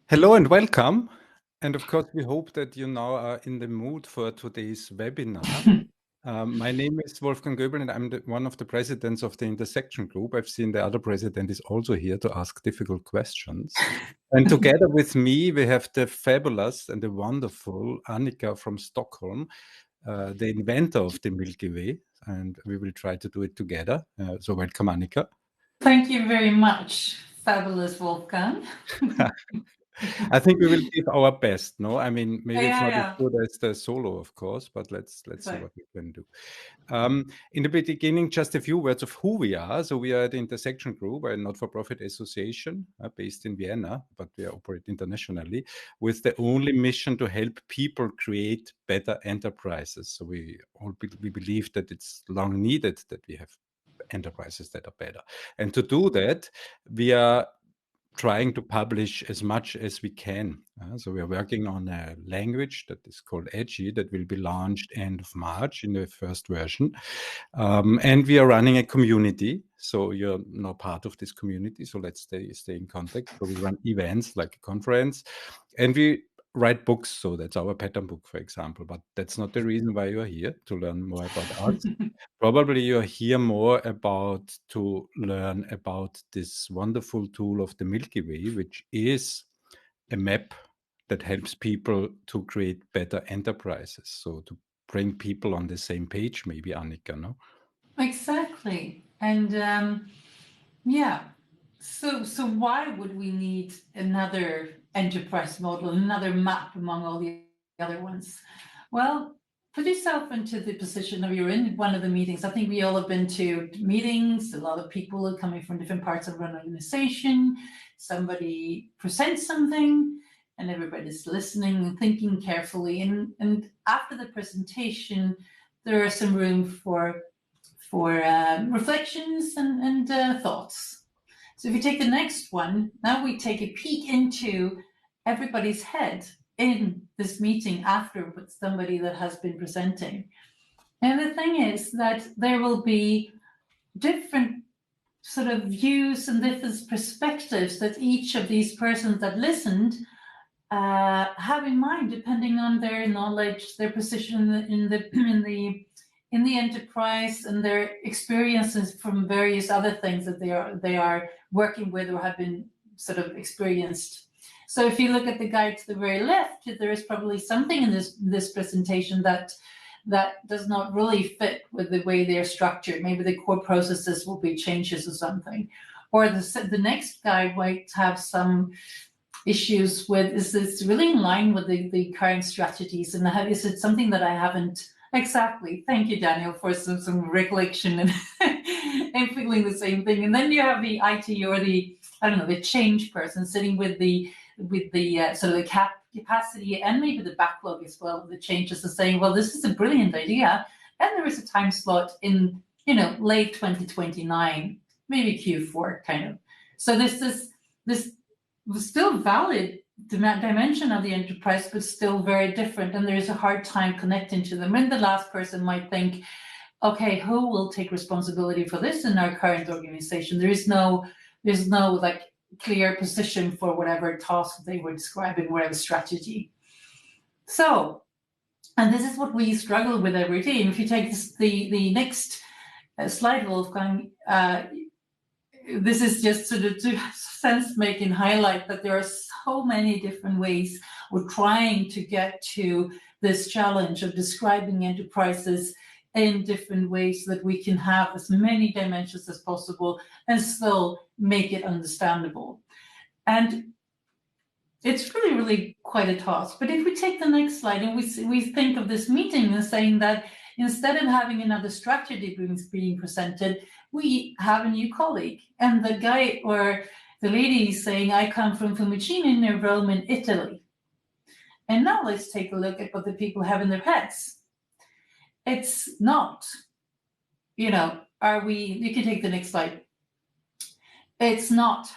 Hello and welcome. And of course, we hope that you now are in the mood for today's webinar. My name is Wolfgang Goebel, and I'm one of the presidents of the Intersection Group. I've seen the other president is also here to ask difficult questions. And together with me, we have the fabulous and the wonderful Annika from Stockholm, the inventor of the Milky Way. And we will try to do it together. So welcome, Annika. Thank you very much, fabulous Wolfgang. I think we will give our best, no? I mean, maybe it's not as Yeah. good as the solo, of course, but let's see Right. what we can do. In the beginning, just a few words of who we are. So we are the Intersection Group, a not-for-profit association based in Vienna, but we operate internationally with the only mission to help people create better enterprises. So we believe that it's long needed that we have enterprises that are better. And to do that, we are trying to publish as much as we can. So we are working on a language that is called Edgy that will be launched end of March in the first version. And we are running a community. So you're now part of this community. So let's stay in contact. So we run events like a conference and we write books. So that's our pattern book, for example. But that's not the reason why you're here, to learn more about us. Probably you're here more to learn about this wonderful tool of the Milky Way, which is a map that helps people to create better enterprises. So to bring people on the same page, maybe, Annika, no? Exactly. And yeah, so why would we need another enterprise model, another map among all the other ones? Well, put yourself into the position of you're in one of the meetings. I think we all have been to meetings. A lot of people are coming from different parts of an organization. Somebody presents something and everybody's listening and thinking carefully. And after the presentation, there is some room for reflections and thoughts. So if you take the next one, now we take a peek into everybody's head in this meeting after with somebody that has been presenting. And the thing is that there will be different sort of views and different perspectives that each of these persons that listened have in mind, depending on their knowledge, their position in the enterprise, and their experiences from various other things that they are working with or have been sort of experienced. So if you look at the guy to the very left, there is probably something in this presentation that does not really fit with the way they're structured. Maybe the core processes will be changes or something. Or the next guy might have some issues with, is this really in line with the current strategies? And is it something that I haven't exactly? Thank you, Daniel, for some recollection and, and feeling the same thing. And then you have the IT or the change person sitting with the sort of the capacity and maybe the backlog as well of the changes and saying, well, this is a brilliant idea. And there is a time slot in, late 2029, maybe Q4 kind of. So this still valid dimension of the enterprise, but still very different. And there is a hard time connecting to them. And the last person might think, okay, who will take responsibility for this in our current organization? There's no like clear position for whatever task they were describing, whatever strategy. So, and this is what we struggle with every day. And if you take the next slide, Wolfgang, this is just sort of to sense-making highlight that there are so many different ways we're trying to get to this challenge of describing enterprises in different ways so that we can have as many dimensions as possible and still make it understandable. And it's really, really quite a task. But if we take the next slide and we think of this meeting and saying that instead of having another strategy being presented, we have a new colleague. And the guy or the lady is saying, I come from Fiumicino near Rome in Italy. And now let's take a look at what the people have in their heads. It's not, you can take the next slide. It's not,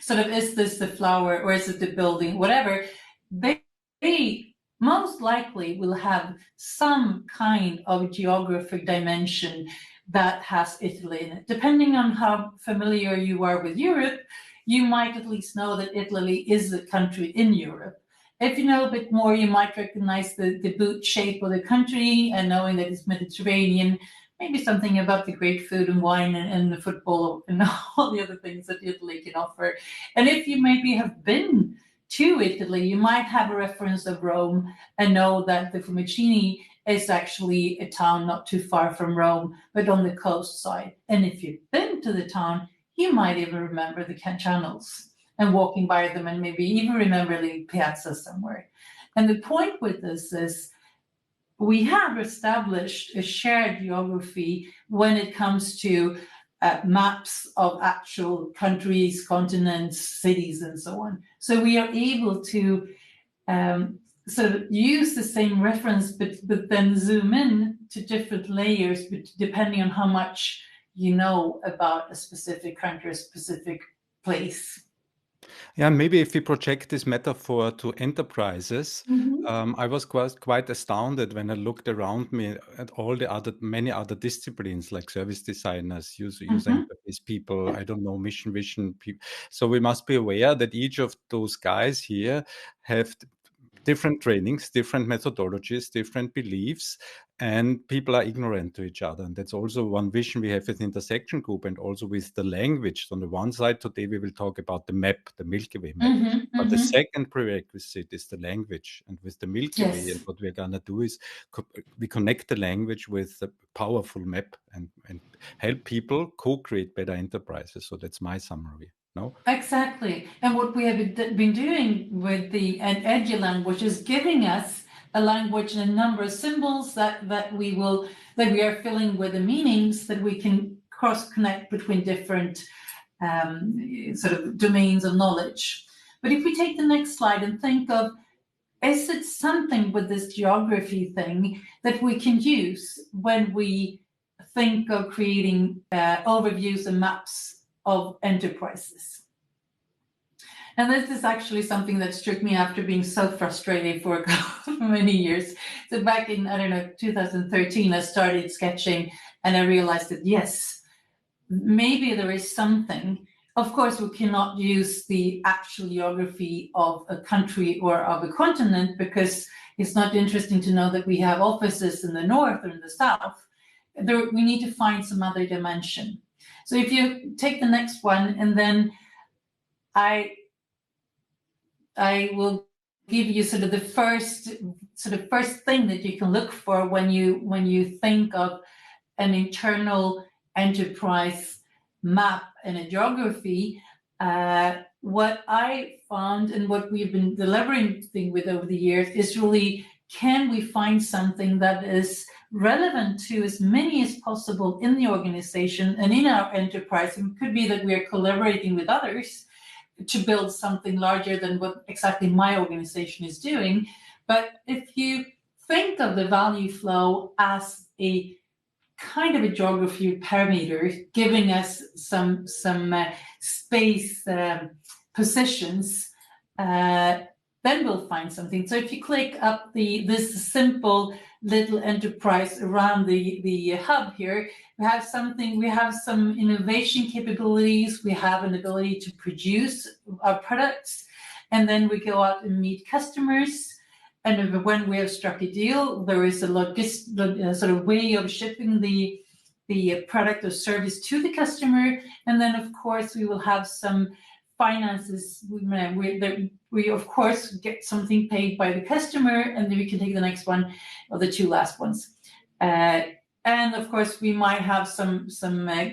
sort of, is this the flower or is it the building, whatever. They most likely will have some kind of geographic dimension that has Italy in it. Depending on how familiar you are with Europe, you might at least know that Italy is a country in Europe. If you know a bit more, you might recognize the boot shape of the country, and knowing that it's Mediterranean, maybe something about the great food and wine and the football and all the other things that Italy can offer. And if you maybe have been to Italy, you might have a reference of Rome and know that the Fiumicini is actually a town not too far from Rome, but on the coast side. And if you've been to the town, you might even remember the channels and walking by them, and maybe even remember the piazza somewhere. And the point with this is we have established a shared geography when it comes to maps of actual countries, continents, cities, and so on. So we are able to sort of use the same reference, but then zoom in to different layers, depending on how much you know about a specific country, a specific place. Yeah, and maybe if we project this metaphor to enterprises, I was quite astounded when I looked around me at all the many other disciplines like service designers, user interface people, I don't know, mission vision people. So we must be aware that each of those guys here have different trainings, different methodologies, different beliefs, and people are ignorant to each other. And that's also one vision we have with Intersection Group, and also with the language. On the one side, today we will talk about the map, the Milky Way map. But the second prerequisite is the language. And with the Milky Way, and what we're going to do is we connect the language with a powerful map and help people co-create better enterprises. So that's my summary. No? Exactly. And what we have been doing with the Edge language is giving us a language and a number of symbols that we are filling with the meanings that we can cross-connect between different sort of domains of knowledge. But if we take the next slide and think of, is it something with this geography thing that we can use when we think of creating overviews and maps of enterprises? And this is actually something that struck me after being so frustrated for many years. So back in, 2013, I started sketching, and I realized that, yes, maybe there is something. Of course, we cannot use the actual geography of a country or of a continent, because it's not interesting to know that we have offices in the north or in the south. We need to find some other dimension. So if you take the next one, and then I will give you sort of the first thing that you can look for when you think of an internal enterprise map and a geography. What I found and what we've been delivering with over the years is really, can we find something that is relevant to as many as possible in the organization and in our enterprise? It could be that we are collaborating with others to build something larger than what exactly my organization is doing. But if you think of the value flow as a kind of a geography parameter, giving us some space positions, then we'll find something. So if you click up this simple little enterprise around the hub here, we have some innovation capabilities, we have an ability to produce our products, and then we go out and meet customers. And when we have struck a deal, there is a sort of way of shipping the product or service to the customer. And then, of course, we will have some finances. We of course get something paid by the customer, and then we can take the next one, or the two last ones. And of course, we might have some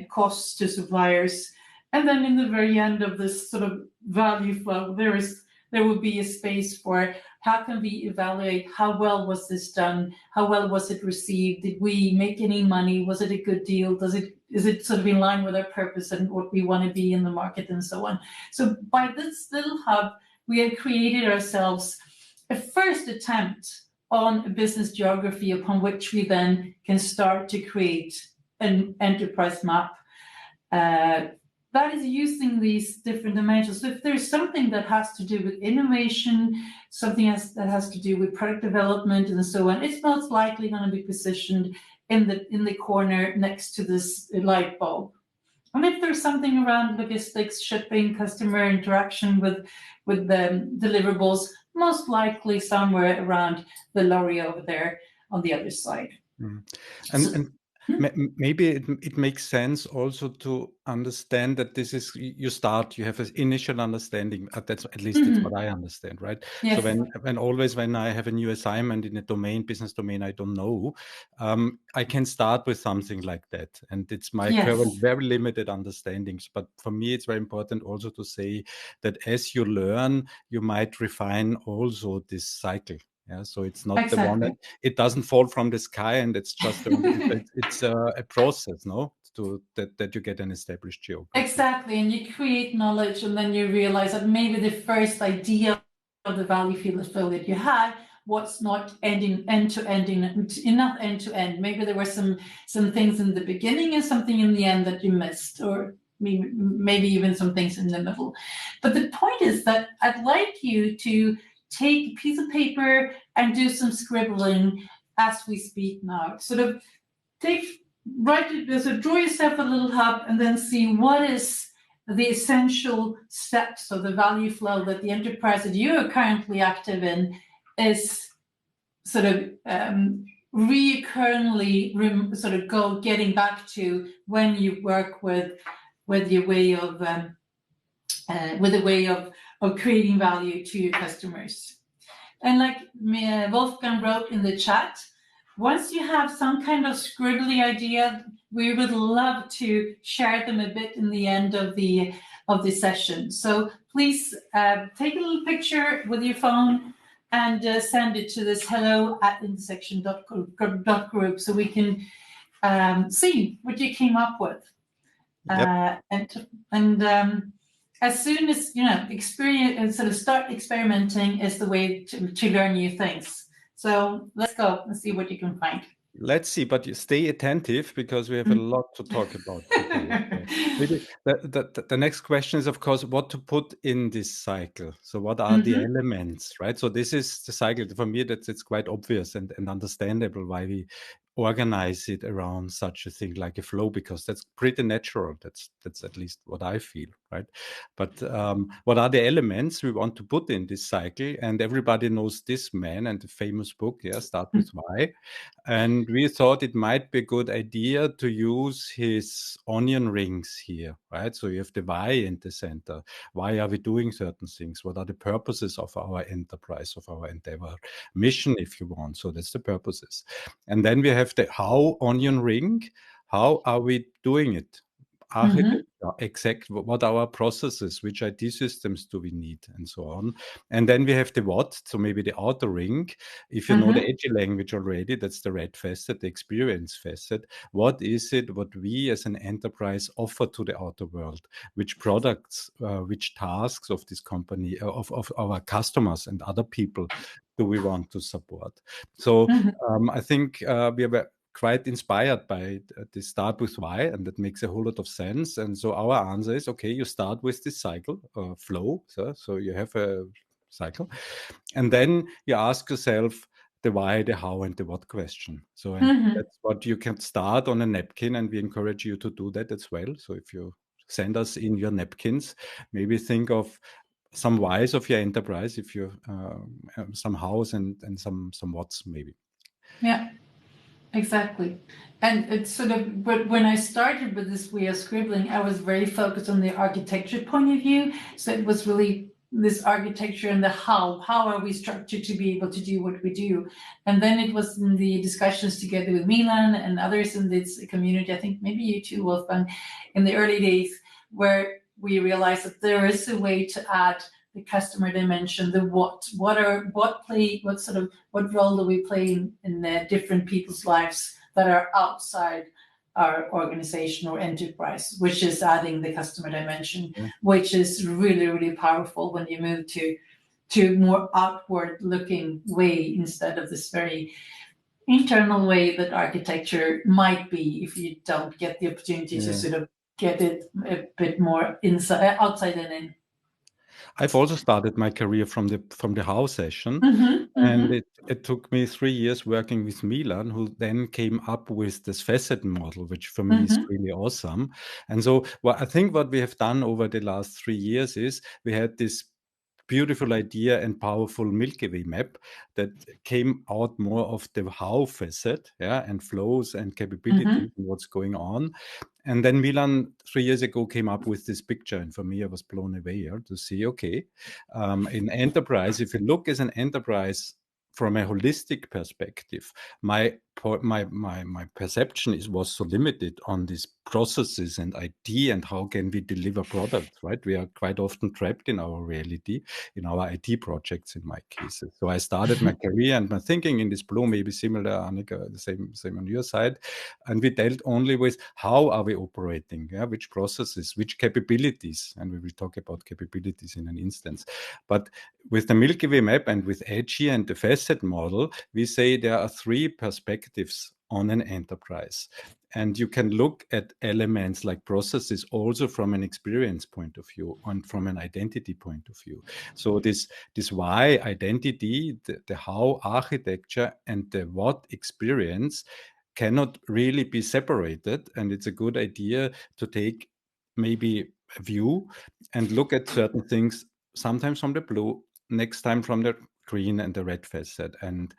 costs to suppliers. And then in the very end of this sort of value flow, there will be a space for how can we evaluate how well was this done? How well was it received? Did we make any money? Was it a good deal? Is it sort of in line with our purpose and what we want to be in the market, and so on? So by this little hub, we have created ourselves a first attempt on a business geography upon which we then can start to create an enterprise map that is using these different dimensions. So if there's something that has to do with innovation, something that has to do with product development and so on, it's most likely going to be positioned in the corner next to this light bulb. And if there's something around logistics, shipping, customer interaction with the deliverables, most likely somewhere around the lorry over there on the other side. And maybe it makes sense also to understand that this is, you have an initial understanding. That's at least that's what I understand, right? Yes. So when I have a new assignment in a business domain I don't know, I can start with something like that, and it's my current very limited understandings. But for me, it's very important also to say that as you learn, you might refine also this cycle. Yeah, so it's not the one that it doesn't fall from the sky, and it's just it's a process, no, that you get an established geography. Exactly, and you create knowledge, and then you realize that maybe the first idea of the value flow that you had was not ending end-to-end, enough end-to-end. Maybe there were some things in the beginning and something in the end that you missed, or maybe even some things in the middle. But the point is that I'd like you to take a piece of paper and do some scribbling as we speak now. Sort of draw yourself a little hub and then see what is the essential steps of the value flow that the enterprise that you are currently active in is sort of recurrently sort of getting back to when you work with your way of with a way of creating value to your customers. And like Wolfgang wrote in the chat, once you have some kind of scribbly idea, we would love to share them a bit in the end of the session. So please take a little picture with your phone and send it to this hello@intersection.group so we can see what you came up with. Yep. As soon as experience and sort of start experimenting is the way to learn new things. So let's go and see what you can find. Let's see, but you stay attentive because we have a lot to talk about today. Maybe the next question is, of course, what to put in this cycle. So what are the elements, right? So this is the cycle. For me, it's quite obvious and understandable why we organize it around such a thing like a flow, because that's pretty natural. That's at least what I feel, right? But what are the elements we want to put in this cycle? And everybody knows this man and the famous book, Start with Why. And we thought it might be a good idea to use his onion rings here, right? So you have the why in the center. Why are we doing certain things? What are the purposes of our enterprise, of our endeavor, mission, if you want? So that's the purposes. And then we have the how onion ring. How are we doing it? Architecture, exact, what are our processes, which IT systems do we need, and so on. And then we have the what, so maybe the outer ring. If you know the Agile language already, that's the red facet, the experience facet. What is it what we as an enterprise offer to the outer world? Which products, which tasks of this company, of our customers and other people do we want to support? So I think we were quite inspired by the start with why, and that makes a whole lot of sense. And so our answer is, okay, you start with this cycle flow. So you have a cycle, and then you ask yourself the why, the how, and the what question. So and that's what you can start on a napkin, and we encourage you to do that as well. So if you send us in your napkins, maybe think of some whys of your enterprise, if you some hows and some whats maybe. Yeah. Exactly. And it's sort of, but when I started with this way of scribbling, I was very focused on the architecture point of view. So it was really this architecture and the how are we structured to be able to do what we do. And then it was in the discussions together with Milan and others in this community, I think maybe you too, Wolfgang, in the early days, where we realized that there is a way to add the customer dimension, the what role do we play in different people's lives that are outside our organization or enterprise, which is adding the customer dimension, which is really, really powerful when you move to more outward looking way instead of this very internal way that architecture might be if you don't get the opportunity to sort of get it a bit more inside, outside and in. I've also started my career from the how session, and Mm-hmm. it took me 3 years working with Milan, who then came up with this facet model, which for me is Mm-hmm. really awesome. And so, I think what we have done over the last 3 years is we had this beautiful idea and powerful Milky Way map that came out more of the how facet, yeah, and flows and capabilities Mm-hmm. and what's going on. And then Milan 3 years ago came up with this picture, and for me, I was blown away to see. Okay, in enterprise, if you look as an enterprise from a holistic perspective, my perception was so limited on these processes and IT and how can we deliver products. Right, we are quite often trapped in our reality, in our IT projects, in my cases. So I started my career and my thinking in this blue, maybe similar, Annika, the same on your side, and we dealt only with how are we operating, yeah, which processes, which capabilities, and we will talk about capabilities in an instance. But with the Milky Way map and with Edgy and the facet model, we say there are three perspectives on an enterprise. And you can look at elements like processes also from an experience point of view and from an identity point of view. So this why identity, the how architecture, and the what experience cannot really be separated. And it's a good idea to take maybe a view and look at certain things, sometimes from the blue, next time from the green and the red facet. And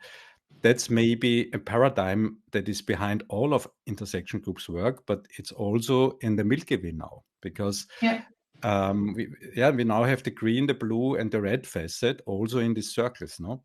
that's maybe a paradigm that is behind all of intersection groups work, but it's also in the Milky Way now, because Yeah. we now have the green, the blue, and the red facet also in these circles, no?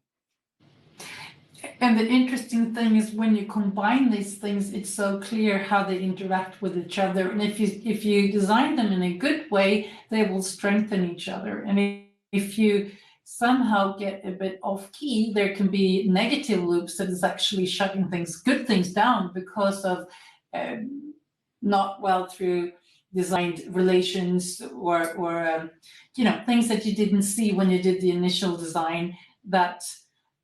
And the interesting thing is when you combine these things, it's so clear how they interact with each other. And if you design them in a good way, they will strengthen each other. And if you somehow get a bit off key, there can be negative loops that is actually shutting good things down because of not well through designed relations or things that you didn't see when you did the initial design that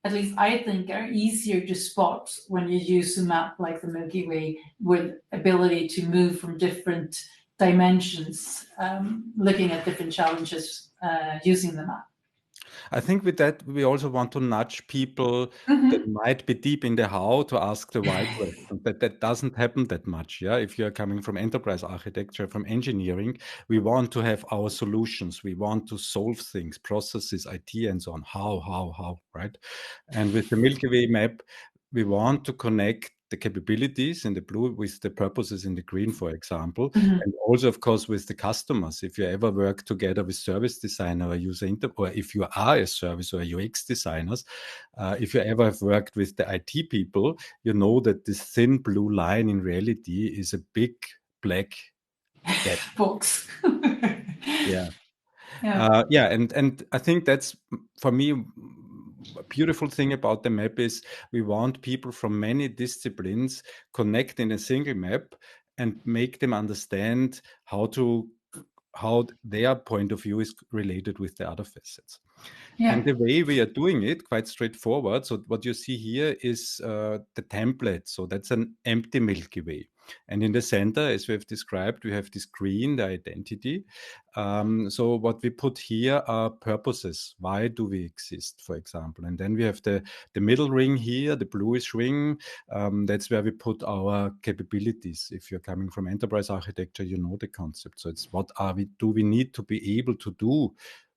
at least I think are easier to spot when you use a map like the Milky Way with ability to move from different dimensions, looking at different challenges using the map. I think with that, we also want to nudge people that Mm-hmm. might be deep in the how to ask the why question. That doesn't happen that much. Yeah. If you're coming from enterprise architecture, from engineering, we want to have our solutions. We want to solve things, processes, IT, and so on. How, right? And with the Milky Way map, we want to connect the capabilities in the blue with the purposes in the green, for example, Mm-hmm. and also, of course, with the customers. If you ever work together with service designer or or if you are a service or UX designers, if you ever have worked with the IT people, you know that this thin blue line in reality is a big black gap. Books. Yeah. Yeah. And I think that's for me a beautiful thing about the map is we want people from many disciplines connect in a single map and make them understand how their point of view is related with the other facets. Yeah. And the way we are doing it, quite straightforward. So what you see here is the template. So that's an empty Milky Way. And in the center, as we have described, we have this green, the identity. So what we put here are purposes. Why do we exist, for example? And then we have the middle ring here, the bluish ring. That's where we put our capabilities. If you're coming from enterprise architecture, you know the concept. So it's what do we need to be able to do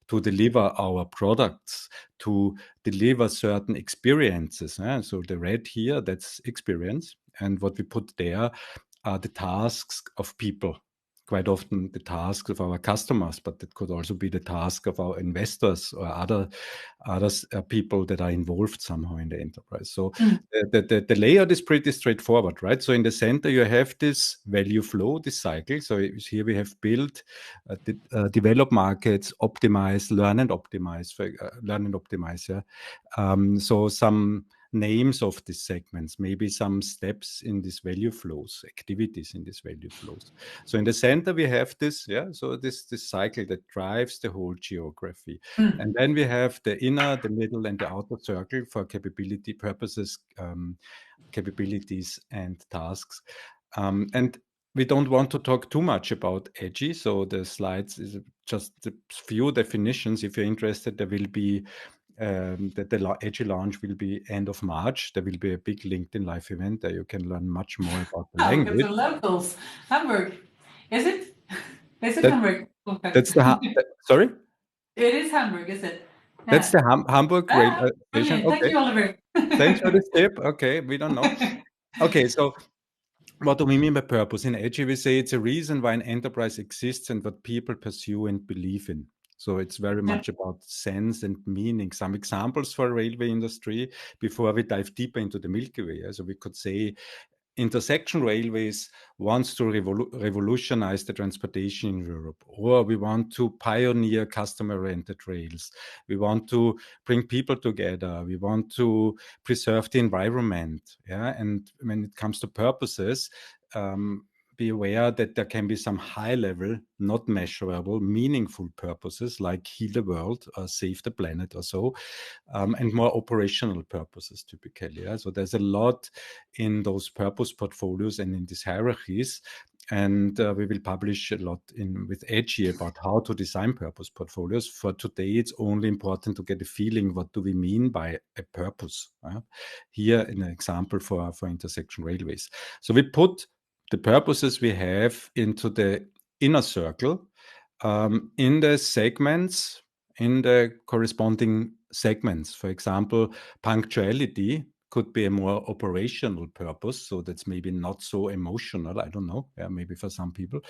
to deliver our products, to deliver certain experiences. So the red here, that's experience. And what we put there are the tasks of people. Quite often the tasks of our customers, but it could also be the task of our investors or other people that are involved somehow in the enterprise. So Mm. the layout is pretty straightforward, right? So in the center you have this value flow, this cycle. So here we have built, develop markets, optimize, learn and optimize, learn and optimize. Yeah. So some names of these segments, maybe some steps in these value flows, activities in these value flows. So in the center we have this, so this cycle that drives the whole geography. Mm. And then we have the inner, the middle, and the outer circle for capability purposes, capabilities and tasks. And we don't want to talk too much about edgy, so the slides is just a few definitions. If you're interested, there will be the edgy launch will be end of March. There will be a big LinkedIn live event there. You can learn much more about the Oh, we got language. some locals. Hamburg. Is it? Is it That, Hamburg? that's the sorry. It is Hamburg, is it? That's the Hamburg railway station. Brilliant. Thank Okay, you, Oliver. thanks for the tip. Okay, we don't know. Okay, so what do we mean by purpose? In Edgy, we say it's a reason why an enterprise exists and what people pursue and believe in. So it's very much about sense and meaning. Some examples for railway industry before we dive deeper into the Milky Way. So we could say intersection railways wants to revolutionize the transportation in Europe, or we want to pioneer customer-rented rails. We want to bring people together. We want to preserve the environment. Yeah, and when it comes to purposes, be aware that there can be some high-level, not measurable, meaningful purposes like heal the world or save the planet or so, and more operational purposes typically. Yeah? So there's a lot in those purpose portfolios and in these hierarchies. And we will publish a lot with Edgy about how to design purpose portfolios. For today, it's only important to get a feeling what do we mean by a purpose. Here, an example for intersection railways. So we put the purposes we have into the inner circle in the segments, in the corresponding segments. For example, punctuality could be a more operational purpose. So that's maybe not so emotional. I don't know. Yeah, maybe for some people.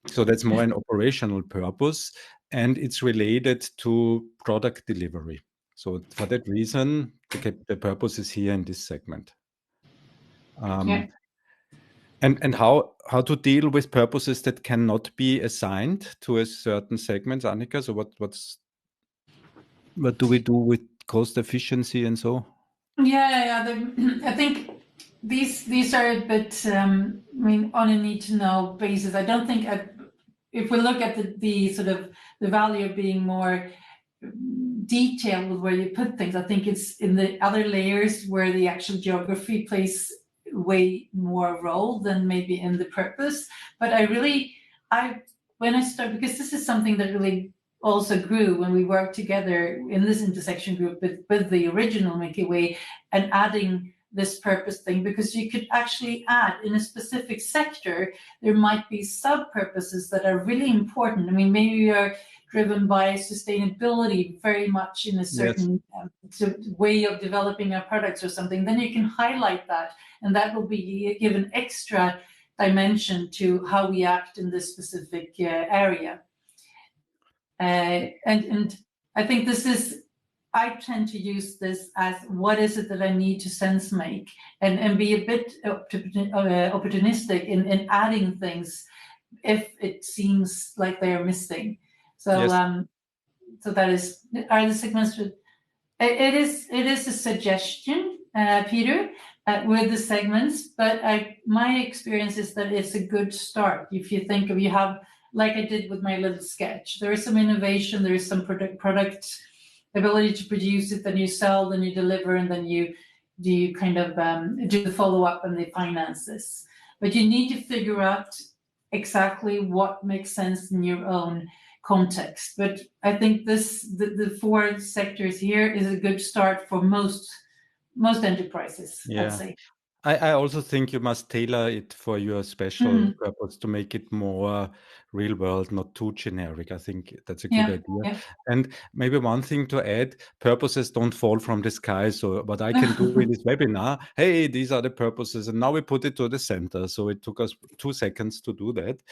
So that's more an operational purpose. And it's related to product delivery. So for that reason, the purpose is here in this segment. And how to deal with purposes that cannot be assigned to a certain segment, Annika? So what do we do with cost efficiency and so? I think these are a bit, I mean, on a need to know basis. I don't think if we look at the sort of the value of being more detailed with where you put things, I think it's in the other layers where the actual geography plays way more role than maybe in the purpose. But when I start, because this is something that really also grew when we worked together in this intersection group with the original Milky Way and adding this purpose thing, because you could actually add in a specific sector, there might be sub-purposes that are really important. I mean, maybe you're driven by sustainability very much in a certain way of developing our products or something, then you can highlight that, and that will be give an extra dimension to how we act in this specific area. And I think I tend to use this as what is it that I need to sense make, and be a bit opportunistic in adding things if it seems like they are missing. So so that are the segments. It is a suggestion, Peter, with the segments, but my experience is that it's a good start. If you think of, you have, like I did with my little sketch, there is some innovation, there is some product ability to produce it, then you sell, then you deliver, and then you kind of do the follow-up and the finances. But you need to figure out exactly what makes sense in your own context. But I think the 4 sectors here is a good start for most enterprises, I'd say. I also think you must tailor it for your special purpose to make it more real world, not too generic. I think that's a good idea. Yeah. And maybe one thing to add, purposes don't fall from the sky. So what I can do in this webinar, hey, these are the purposes. And now we put it to the center. So it took us 2 seconds to do that.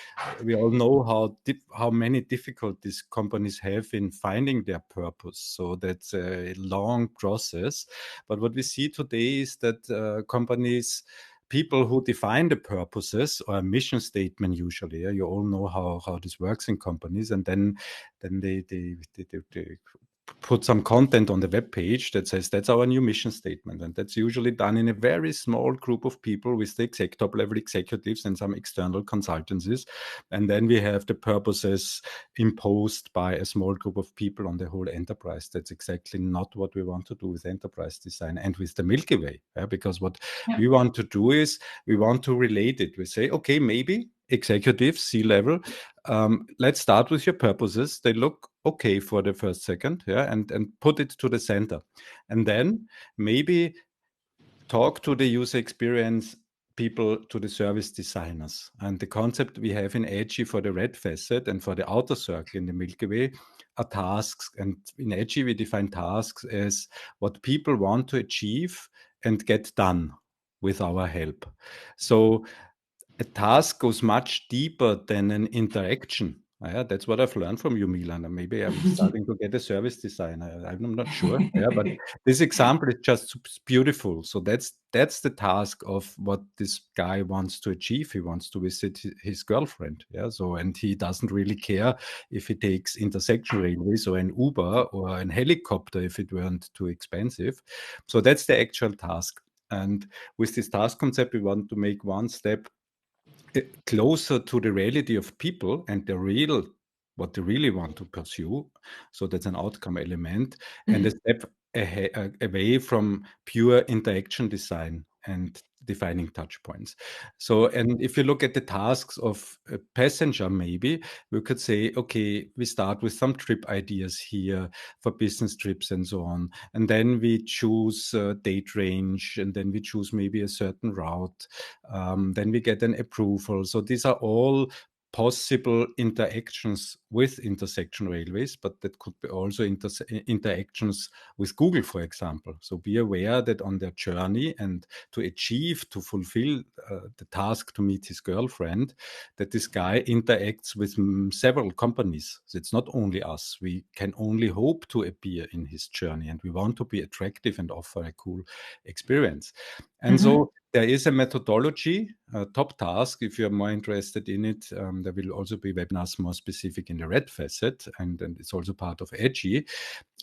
We all know how many difficulties companies have in finding their purpose. So that's a long process. But what we see today is that companies, people who define the purposes or a mission statement, usually, you all know how this works in companies, and then they put some content on the web page that says that's our new mission statement, and that's usually done in a very small group of people with the top level executives and some external consultancies, and then we have the purposes imposed by a small group of people on the whole enterprise. That's exactly not what we want to do with enterprise design and with the Milky Way, because what we want to do is we want to relate it. We say, okay, maybe executives, C-level, let's start with your purposes. They look okay for the first second, yeah, and put it to the center. And then maybe talk to the user experience people, to the service designers. And the concept we have in Edgy for the red facet and for the outer circle in the Milky Way are tasks. And in Edgy, we define tasks as what people want to achieve and get done with our help. So a task goes much deeper than an interaction. Yeah, that's what I've learned from you, Milan. And maybe I'm starting to get a service designer. I'm not sure. Yeah, but this example is just beautiful. So that's the task of what this guy wants to achieve. He wants to visit his girlfriend. Yeah. So and he doesn't really care if he takes intersection railways or an Uber or an helicopter if it weren't too expensive. So that's the actual task. And with this task concept, we want to make one step closer to the reality of people and what they really want to pursue. So that's an outcome element and a step away from pure interaction design and defining touch points. So, and if you look at the tasks of a passenger, maybe we could say, okay, we start with some trip ideas here for business trips and so on. And then we choose date range, and then we choose maybe a certain route. Then we get an approval. So these are all possible interactions with intersection railways, but that could be also interactions with Google, for example. So be aware that on their journey and to fulfill the task to meet his girlfriend, that this guy interacts with several companies. So it's not only us. We can only hope to appear in his journey, and we want to be attractive and offer a cool experience. And so there is a methodology, top task. If you're more interested in it, there will also be webinars more specific in the red facet, and it's also part of Edgy.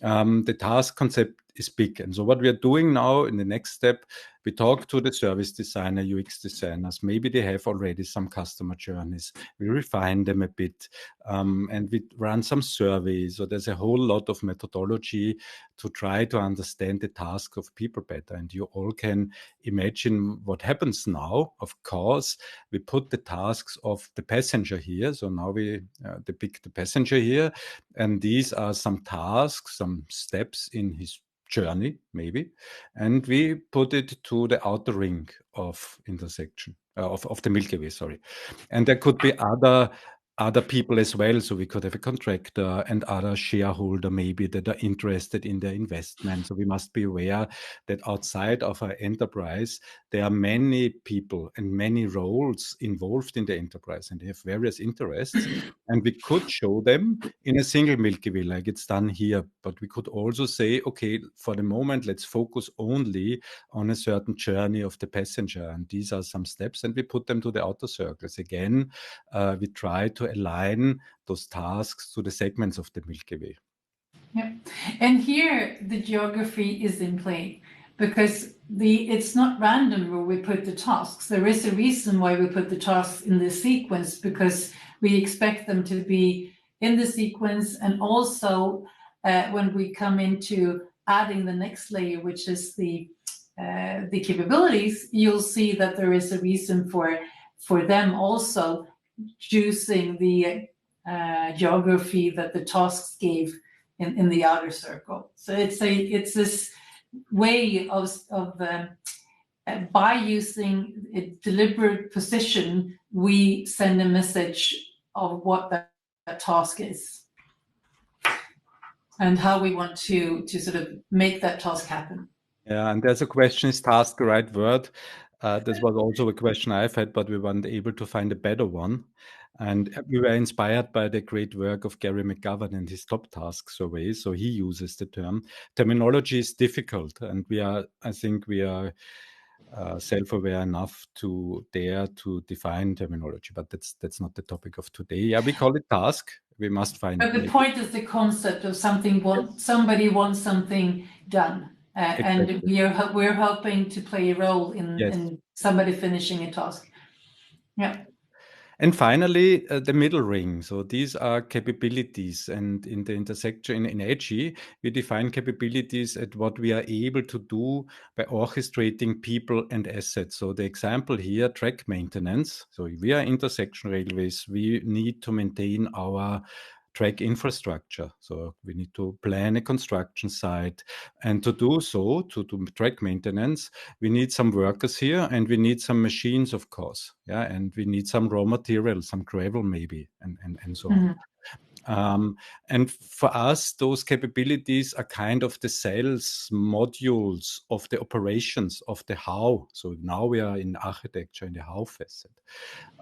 The task concept is big. And so what we are doing now in the next step, we talk to the service designer, UX designers. Maybe they have already some customer journeys. We refine them a bit, and we run some surveys. So there's a whole lot of methodology to try to understand the task of people better. And you all can imagine what happens now. Of course, we put the tasks of the passenger here. So now we depict the passenger here. And these are some tasks, some steps in his journey, maybe. And we put it to the outer ring of intersection, of the Milky Way, sorry. And there could be other people as well. So we could have a contractor and other shareholder maybe that are interested in their investment. So we must be aware that outside of our enterprise, there are many people and many roles involved in the enterprise, and they have various interests. And we could show them in a single Milky Way, like it's done here. But we could also say, okay, for the moment, let's focus only on a certain journey of the passenger. And these are some steps, and we put them to the outer circles. Again, we try to align those tasks to the segments of the Milky Way. Yeah. And here the geography is in play, because it's not random where we put the tasks. There is a reason why we put the tasks in this sequence, because we expect them to be in the sequence. And also when we come into adding the next layer, which is the capabilities, you'll see that there is a reason for them also choosing the geography that the tasks gave in the outer circle. So it's this way of by using a deliberate position, we send a message of what that task is and how we want to sort of make that task happen. Yeah, and there's a question, is task the right word? This was also a question I've had, but we weren't able to find a better one. And we were inspired by the great work of Gary McGovern and his top task survey. So he uses the term. Terminology is difficult, and I think we are self-aware enough to dare to define terminology, but that's not the topic of today. Yeah, we call it task. We must find. But the point is the concept of somebody wants something done. Exactly. And we're helping to play a role Yes. in somebody finishing a task. Yeah. And finally, the middle ring. So these are capabilities. And in the intersection in AGI, we define capabilities at what we are able to do by orchestrating people and assets. So the example here, track maintenance. So if we are intersection railways, we need to maintain our track infrastructure. So we need to plan a construction site. And to do so, to do track maintenance, we need some workers here and we need some machines, of course. Yeah, and we need some raw material, some gravel maybe, and so on. And for us, those capabilities are kind of the cells, modules of the operations of the how. So now we are in architecture in the how facet.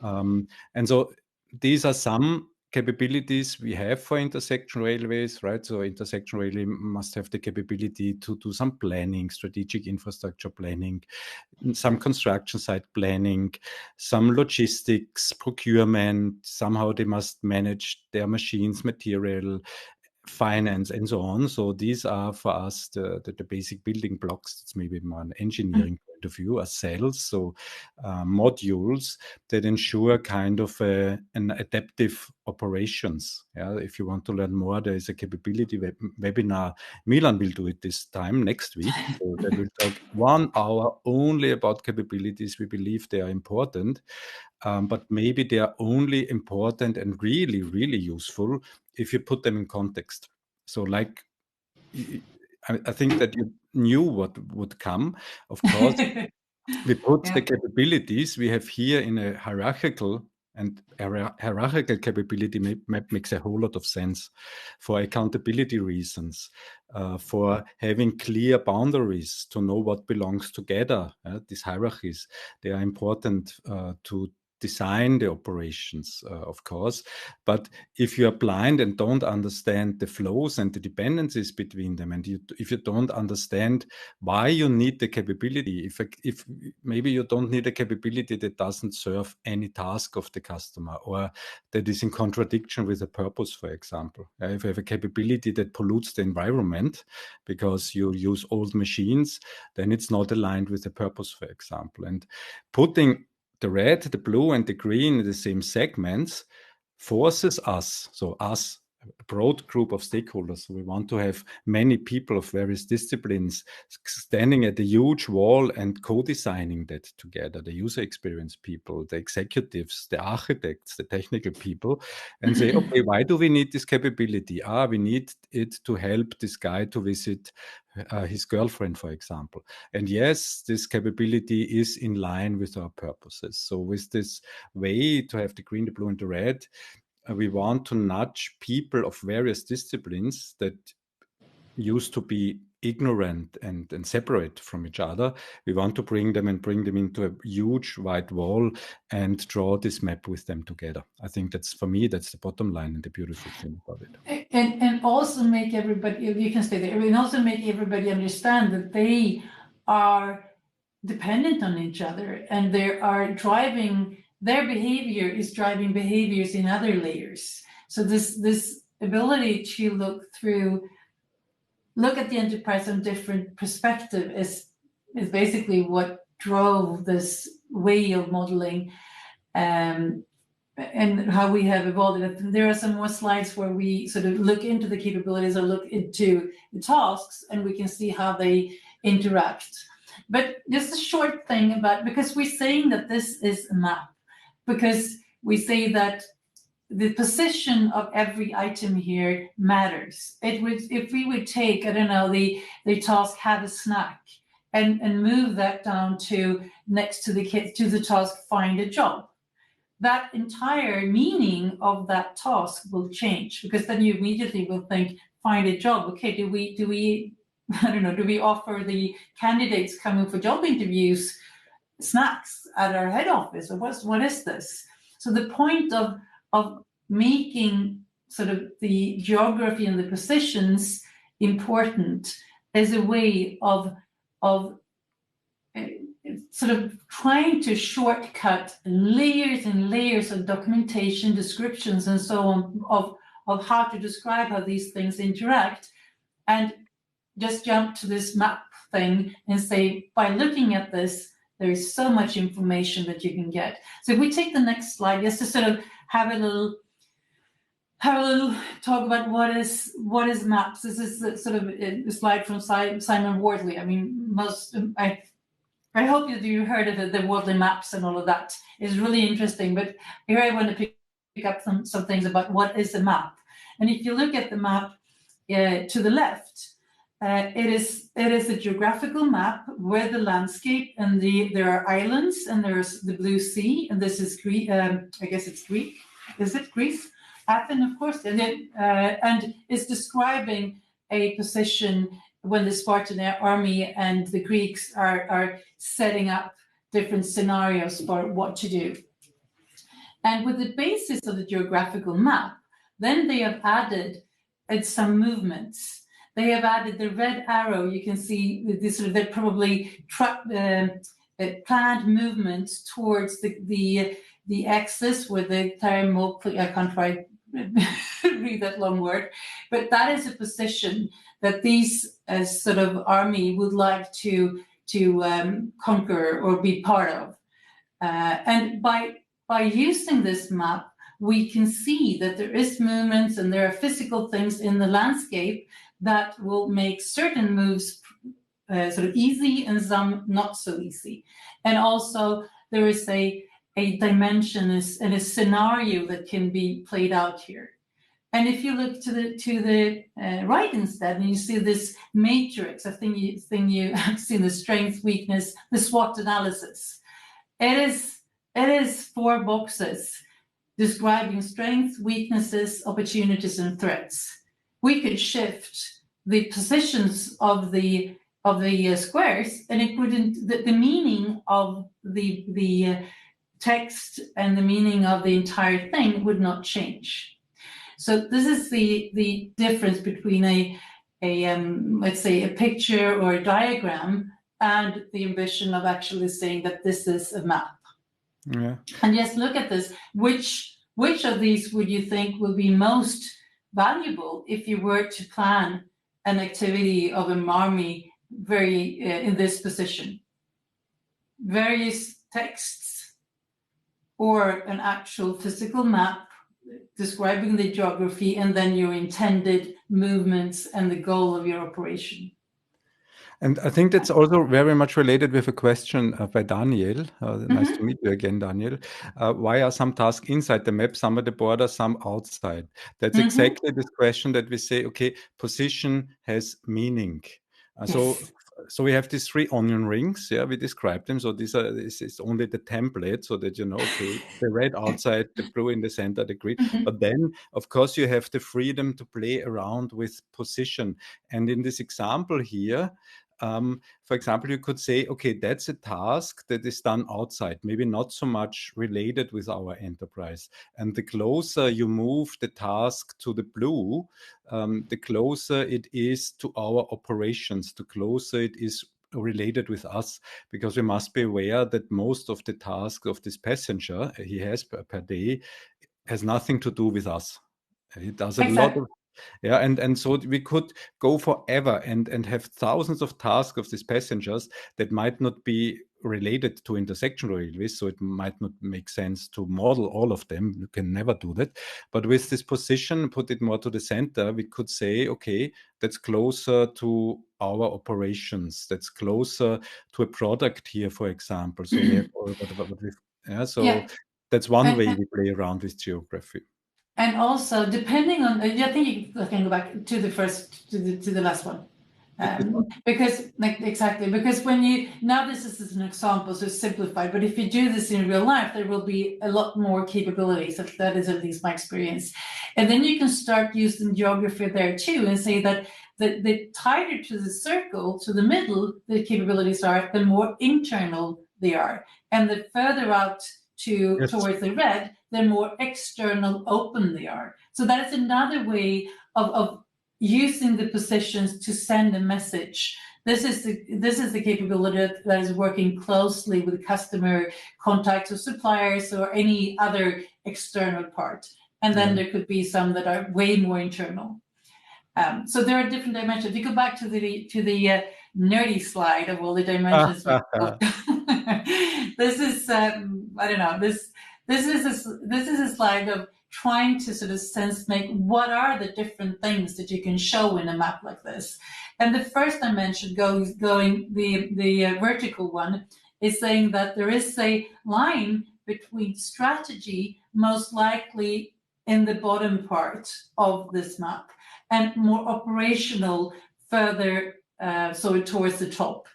And so these are some capabilities we have for intersection railways, right? So intersection railway must have the capability to do some planning, strategic infrastructure planning, some construction site planning, some logistics, procurement. Somehow they must manage their machines, material, finance, and so on. So these are for us the basic building blocks. It's maybe more an engineering point of view, as cells, so modules that ensure kind of an adaptive operations. Yeah, if you want to learn more, there is a capability webinar. Milan will do it this time next week. So they will talk 1 hour only about capabilities. We believe they are important. But maybe they are only important and really, really useful if you put them in context. So, like, I think that you knew what would come. Of course, we put the capabilities we have here in a hierarchical, and hierarchical capability map makes a whole lot of sense for accountability reasons, for having clear boundaries to know what belongs together. These hierarchies, they are important to design the operations, of course. But if you are blind and don't understand the flows and the dependencies between them, and if you don't understand why you need the capability, if maybe you don't need a capability that doesn't serve any task of the customer, or that is in contradiction with a purpose, for example. If you have a capability that pollutes the environment because you use old machines, then it's not aligned with the purpose, for example. And putting the red, the blue, and the green in the same segments forces us, so us, a broad group of stakeholders. So we want to have many people of various disciplines standing at a huge wall and co-designing that together, the user experience people, the executives, the architects, the technical people, and say, okay, why do we need this capability? We need it to help this guy to visit his girlfriend, for example. And yes, this capability is in line with our purposes. So with this way to have the green, the blue, and the red, we want to nudge people of various disciplines that used to be ignorant and separate from each other. We want to bring them into a huge white wall and draw this map with them together. I think that's, for me, that's the bottom line and the beautiful thing about it. And also make everybody, if you can stay there, and also make everybody understand that they are dependent on each other, and they are driving, their behavior is driving behaviors in other layers. So this ability to look at the enterprise from different perspective is basically what drove this way of modeling and how we have evolved. There are some more slides where we sort of look into the capabilities or look into the tasks, and we can see how they interact. But just a short thing about, because we're saying that this is a map, because we say that the position of every item here matters. If we would take, I don't know, the task have a snack and move that down to next to the task find a job, that entire meaning of that task will change, because then you immediately will think find a job. Okay, do we I don't know, do we offer the candidates coming for job interviews snacks at our head office, or what is this? So the point of making sort of the geography and the positions important is a way of sort of trying to shortcut layers and layers of documentation, descriptions, and so on of how to describe how these things interact, and just jump to this map thing and say, by looking at this, There is so much information that you can get. So if we take the next slide, just to sort of have a little talk about what is maps. This is sort of a slide from Simon Wardley. I mean, I hope you heard of it, the Wardley maps and all of that. It's really interesting. But here I want to pick up some things about what is a map. And if you look at the map to the left, it is a geographical map where the landscape and there are islands and there's the blue sea, and this is Greek. I guess it's Greek. Is it Greece? Athens, of course, and it's describing a position when the Spartan army and the Greeks are setting up different scenarios for what to do. And with the basis of the geographical map, then they have added some movements. They have added the red arrow. You can see this sort of they're probably planned movements towards the axis with the thermoplastic. I can't try read that long word, but that is a position that these sort of army would like to conquer or be part of. And by using this map, we can see that there is movements and there are physical things in the landscape that will make certain moves sort of easy and some not so easy. And also there is a dimension and a scenario that can be played out here. And if you look to the right instead, and you see this matrix, I think you have seen the strength, weakness, the SWOT analysis. It is 4 boxes describing strengths, weaknesses, opportunities, and threats. We could shift the positions of the squares, and it wouldn't. The meaning of the text and the meaning of the entire thing would not change. So this is the difference between a let's say a picture or a diagram and the ambition of actually saying that this is a map. Yeah. And just look at this. Which of these would you think will be most valuable if you were to plan an activity of an army in this position? Various texts or an actual physical map describing the geography and then your intended movements and the goal of your operation. And I think that's also very much related with a question by Daniel. Nice to meet you again, Daniel. Why are some tasks inside the map, some at the border, some outside? That's exactly this question that we say, okay, position has meaning. So we have these 3 onion rings. Yeah, we describe them. So this is only the template, so that you know, okay, the red outside, the blue in the center, the green. But then, of course, you have the freedom to play around with position. And in this example here, for example, you could say, okay, that's a task that is done outside, maybe not so much related with our enterprise. And the closer you move the task to the blue, the closer it is to our operations, the closer it is related with us, because we must be aware that most of the tasks of this passenger he has per day has nothing to do with us. He does a lot of and so we could go forever and have thousands of tasks of these passengers that might not be related to intersectional railways, so it might not make sense to model all of them. You can never do that. But with this position, put it more to the center, we could say, okay, that's closer to our operations. That's closer to a product here, for example. So we have that's one way we play around with geography. And also, depending on, I think you can go back to the last one. Because when you, now this is an example, so it's simplified, but if you do this in real life, there will be a lot more capabilities. That is at least my experience. And then you can start using geography there too and say that the tighter to the circle, to the middle, the capabilities are, the more internal they are. And the further out towards the red, the more external open they are. So that is another way of using the positions to send a message. This is the capability that is working closely with customer contacts or suppliers or any other external part. And then there could be some that are way more internal. So there are different dimensions. If you go back to the nerdy slide of all the dimensions, this is I don't know, this is a slide of trying to sort of sense make what are the different things that you can show in a map like this. And the first dimension going the vertical one is saying that there is a line between strategy, most likely in the bottom part of this map, and more operational further towards the top.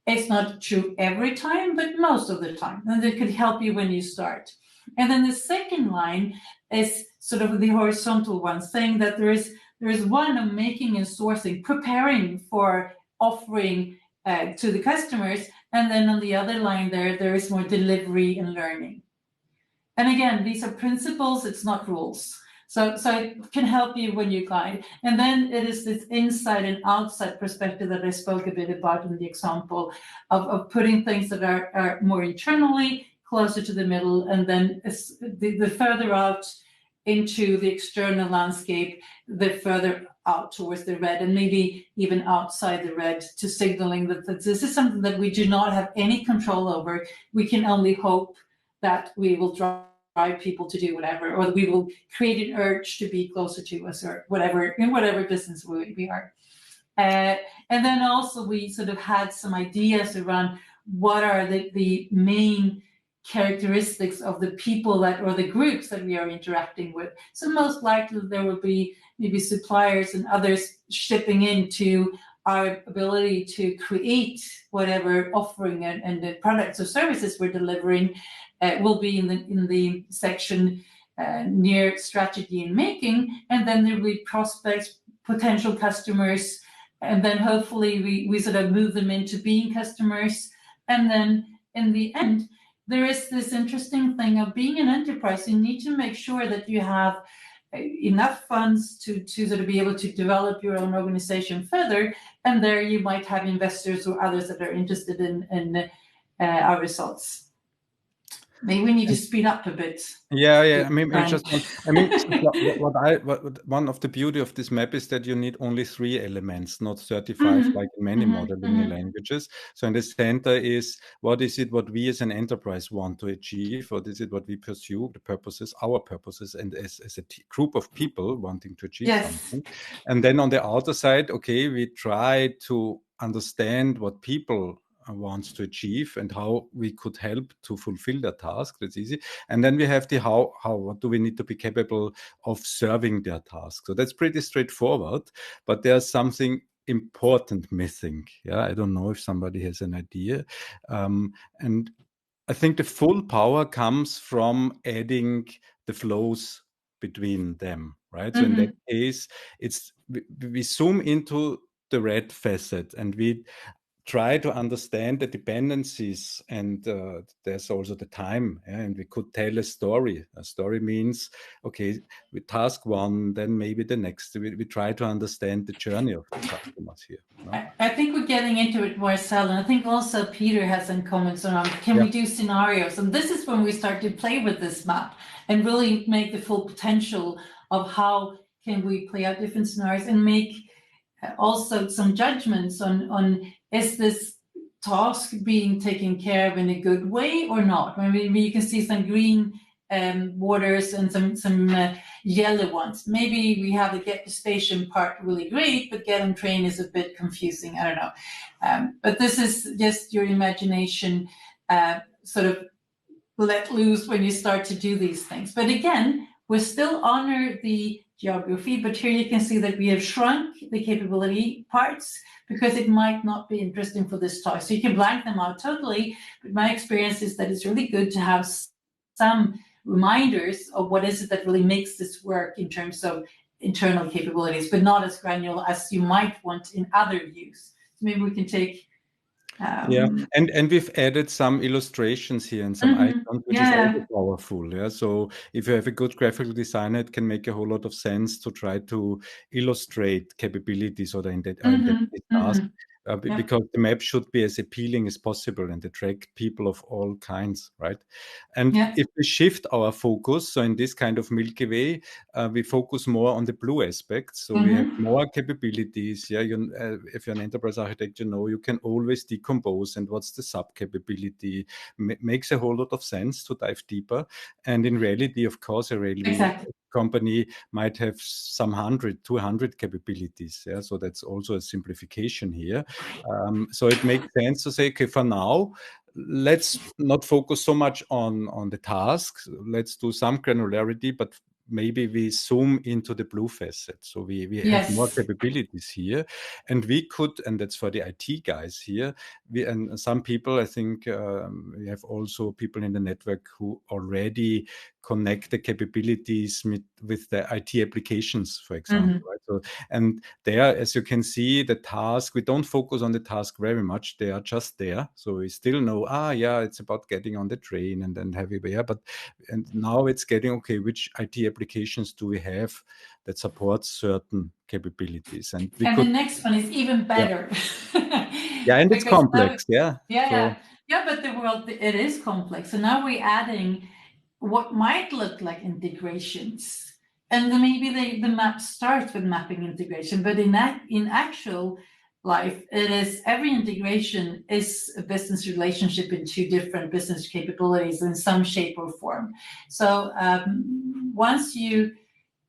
It's not true every time, but most of the time, and it could help you when you start. And then the second line is sort of the horizontal one, saying that there is one of making and sourcing, preparing for offering to the customers, and then on the other line there is more delivery and learning. And again, these are principles, it's not rules. So it can help you when you guide. And then it is this inside and outside perspective that I spoke a bit about in the example of putting things that are more internally closer to the middle, and then the further out into the external landscape, the further out towards the red, and maybe even outside the red, to signaling that this is something that we do not have any control over. We can only hope that we will drive people to do whatever, or we will create an urge to be closer to us, or whatever, in whatever business we are. And then also we sort of had some ideas around what are the main characteristics of the people that, or the groups that we are interacting with. So most likely there will be maybe suppliers and others shipping into our ability to create whatever offering and the products or services we're delivering will be in the section near strategy and making, and then there will be prospects, potential customers, and then hopefully we sort of move them into being customers. And then in the end, there is this interesting thing of being an enterprise. You need to make sure that you have enough funds to sort of be able to develop your own organization further, and there you might have investors or others that are interested in our results. Maybe we need to speed up a bit. Yeah. I mean, one of the beauty of this map is that you need only 3 elements, not 35 like in many modeling languages. So in the center is what we as an enterprise want to achieve, what is it what we pursue, the purposes, our purposes, and as a group of people wanting to achieve something. And then on the outer side, okay, we try to understand what people wants to achieve and how we could help to fulfill their task. That's easy. And then we have the what do we need to be capable of serving their task. So that's pretty straightforward, but there's something important missing. Yeah, I don't know if somebody has an idea. And I think the full power comes from adding the flows between them, right? So in that case, we zoom into the red facet and we try to understand the dependencies, and there's also the time, and we could tell a story. A story means, okay, with task 1, then maybe the next. We try to understand the journey of the customers here. No? I think we're getting into it, Marcel, and I think also Peter has some comments around, can we do scenarios? And this is when we start to play with this map and really make the full potential of how can we play out different scenarios and make also some judgments on is this task being taken care of in a good way or not? I mean, you can see some green borders and some yellow ones. Maybe we have the get to station part really great, but get on train is a bit confusing. I don't know. But this is just your imagination sort of let loose when you start to do these things. But again, we still honor the geography, but here you can see that we have shrunk the capability parts because it might not be interesting for this task. So you can blank them out totally, but my experience is that it's really good to have some reminders of what is it that really makes this work in terms of internal capabilities, but not as granular as you might want in other views. So maybe we can take and we've added some illustrations here and some icons, which is also powerful. Yeah, so if you have a good graphical designer, it can make a whole lot of sense to try to illustrate capabilities or the identity task because the map should be as appealing as possible and attract people of all kinds, right? And if we shift our focus, so in this kind of Milky Way, we focus more on the blue aspects. So we have more capabilities. Yeah, if you're an enterprise architect, you can always decompose and what's the sub capability. Makes a whole lot of sense to dive deeper. And in reality, of course, a railway company might have some 100, 200 capabilities. Yeah, so that's also a simplification here. So it makes sense to say, okay, for now, let's not focus so much on the tasks. Let's do some granularity, but maybe we zoom into the blue facet. So we have more capabilities here. And we could, and that's for the IT guys here, and some people, I think we have also people in the network who already connect the capabilities with the IT applications, for example. Right? So, and there, as you can see, the task, we don't focus on the task very much. They are just there. So we still know, yeah, it's about getting on the train and then heavyware. And now it's getting, okay, which IT applications do we have that support certain capabilities? And the next one is even better. Yeah, and it's complex. But the world, it is complex. So now we're adding what might look like integrations. And then maybe the map starts with mapping integration, but in actual life, it is every integration is a business relationship in two different business capabilities in some shape or form. So once you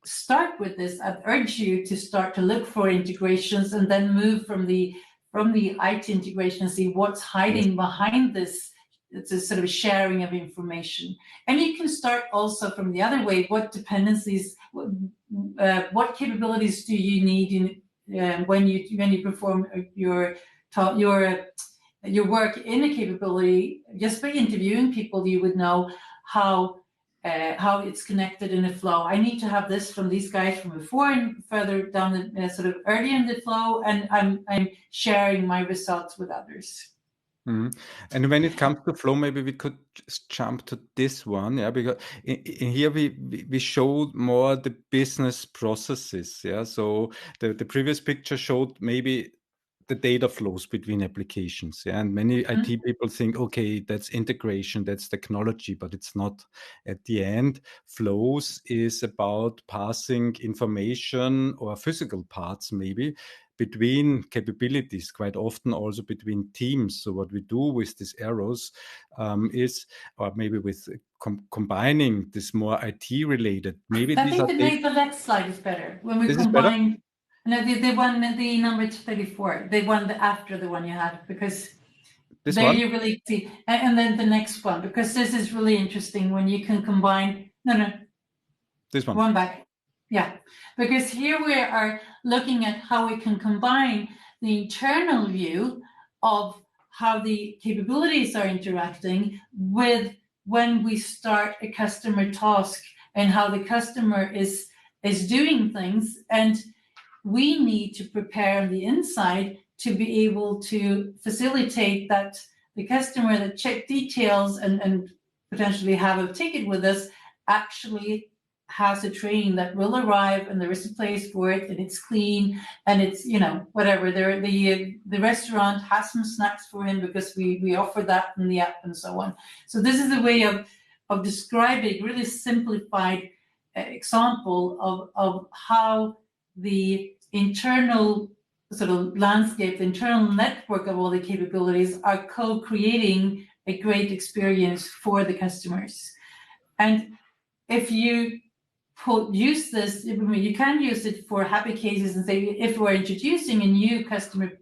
start with this, I'd urge you to start to look for integrations and then move from the IT integration and see what's hiding behind this. It's a sort of sharing of information. And you can start also from the other way. What dependencies, what capabilities do you need when you perform your work in a capability? Just by interviewing people, you would know how it's connected in a flow. I need to have this from these guys from before and further down the sort of earlier in the flow, and I'm sharing my results with others. And when it comes to flow, maybe we could just jump to this one, because in here we showed more the business processes, So the previous picture showed maybe the data flows between applications, and many IT people think, okay, that's integration, that's technology, but it's not. At the end, flows is about passing information or physical parts, maybe between capabilities, quite often also between teams. So what we do with these arrows is, or maybe with combining this more IT related, maybe I think the next slide is better. When we combine, no, the one, the number 34, the one after the one you had, because this there one? you really see, and then the next one, because this is really interesting when you can combine, this one back. Yeah, because here we are looking at how we can combine the internal view of how the capabilities are interacting with when we start a customer task and how the customer is doing things. And we need to prepare on the inside to be able to facilitate that the customer that check details and potentially have a ticket with us actually has a train that will arrive and there is a place for it and it's clean and it's, whatever. The restaurant has some snacks for him because we offer that in the app and so on. So this is a way of describing really simplified example of how the internal sort of landscape, the internal network of all the capabilities are co-creating a great experience for the customers. And if you use this, you can use it for happy cases and say, if we're introducing a new customer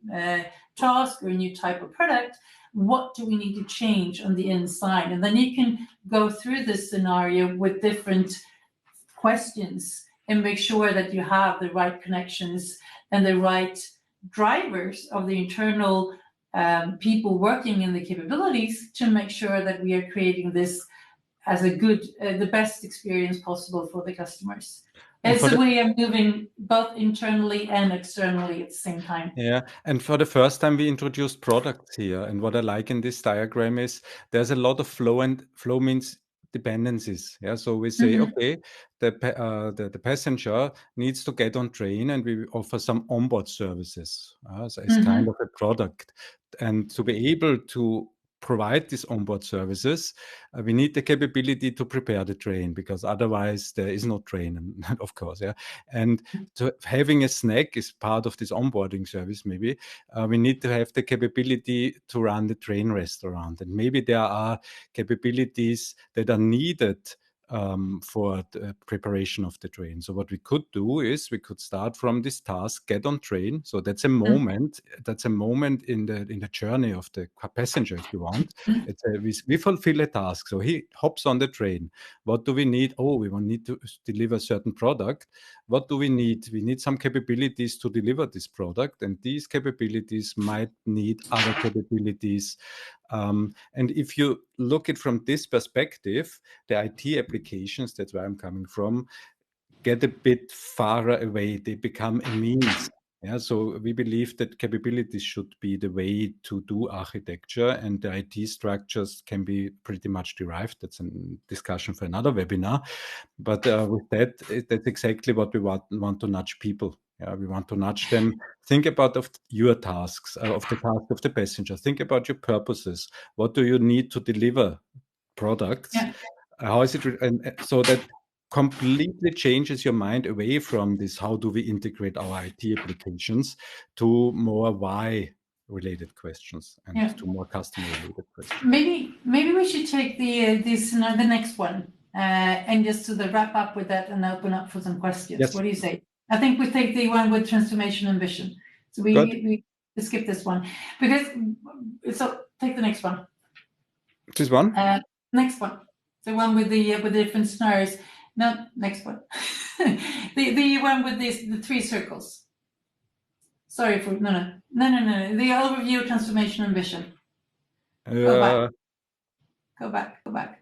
task or a new type of product, what do we need to change on the inside? And then you can go through this scenario with different questions and make sure that you have the right connections and the right drivers of the internal people working in the capabilities to make sure that we are creating this as a good, the best experience possible for the customers. It's a way of moving both internally and externally at the same time. Yeah, and for the first time we introduced products here. And what I like in this diagram is there's a lot of flow, and flow means dependencies. Yeah, so we say, okay, the passenger needs to get on train, and we offer some onboard services so as kind of a product. And to be able to provide these onboard services, we need the capability to prepare the train, because otherwise there is no train, of course. Yeah, and having a snack is part of this onboarding service. Maybe we need to have the capability to run the train restaurant, and maybe there are capabilities that are needed for the preparation of the train. So what we could do is we could start from this task, get on train. So that's a moment. That's a moment in the journey of the passenger, if you want. We fulfill a task. So he hops on the train. What do we need? Oh, we will need to deliver a certain product. What do we need? We need some capabilities to deliver this product, and these capabilities might need other capabilities. And if you look at it from this perspective, the IT applications, that's where I'm coming from, get a bit farther away. They become a means. Yeah, so we believe that capabilities should be the way to do architecture, and the IT structures can be pretty much derived. That's a discussion for another webinar. But with that, that's exactly what we want to nudge people. Yeah, we want to nudge them. Think about your tasks, of the task of the passenger. Think about your purposes. What do you need to deliver products? Yeah. How is it? And so that completely changes your mind away from this, how do we integrate our IT applications, to more why related questions and to more customer related questions. Maybe we should take the next one and just to wrap up with that and open up for some questions. Yes. What do you say? I think we take the one with transformation and vision. So we skip this one because take the next one. This one. Next one. The one with the different scenarios. No, next one. the one with the 3 circles. Sorry for no. The overview, transformation, and vision. Go back.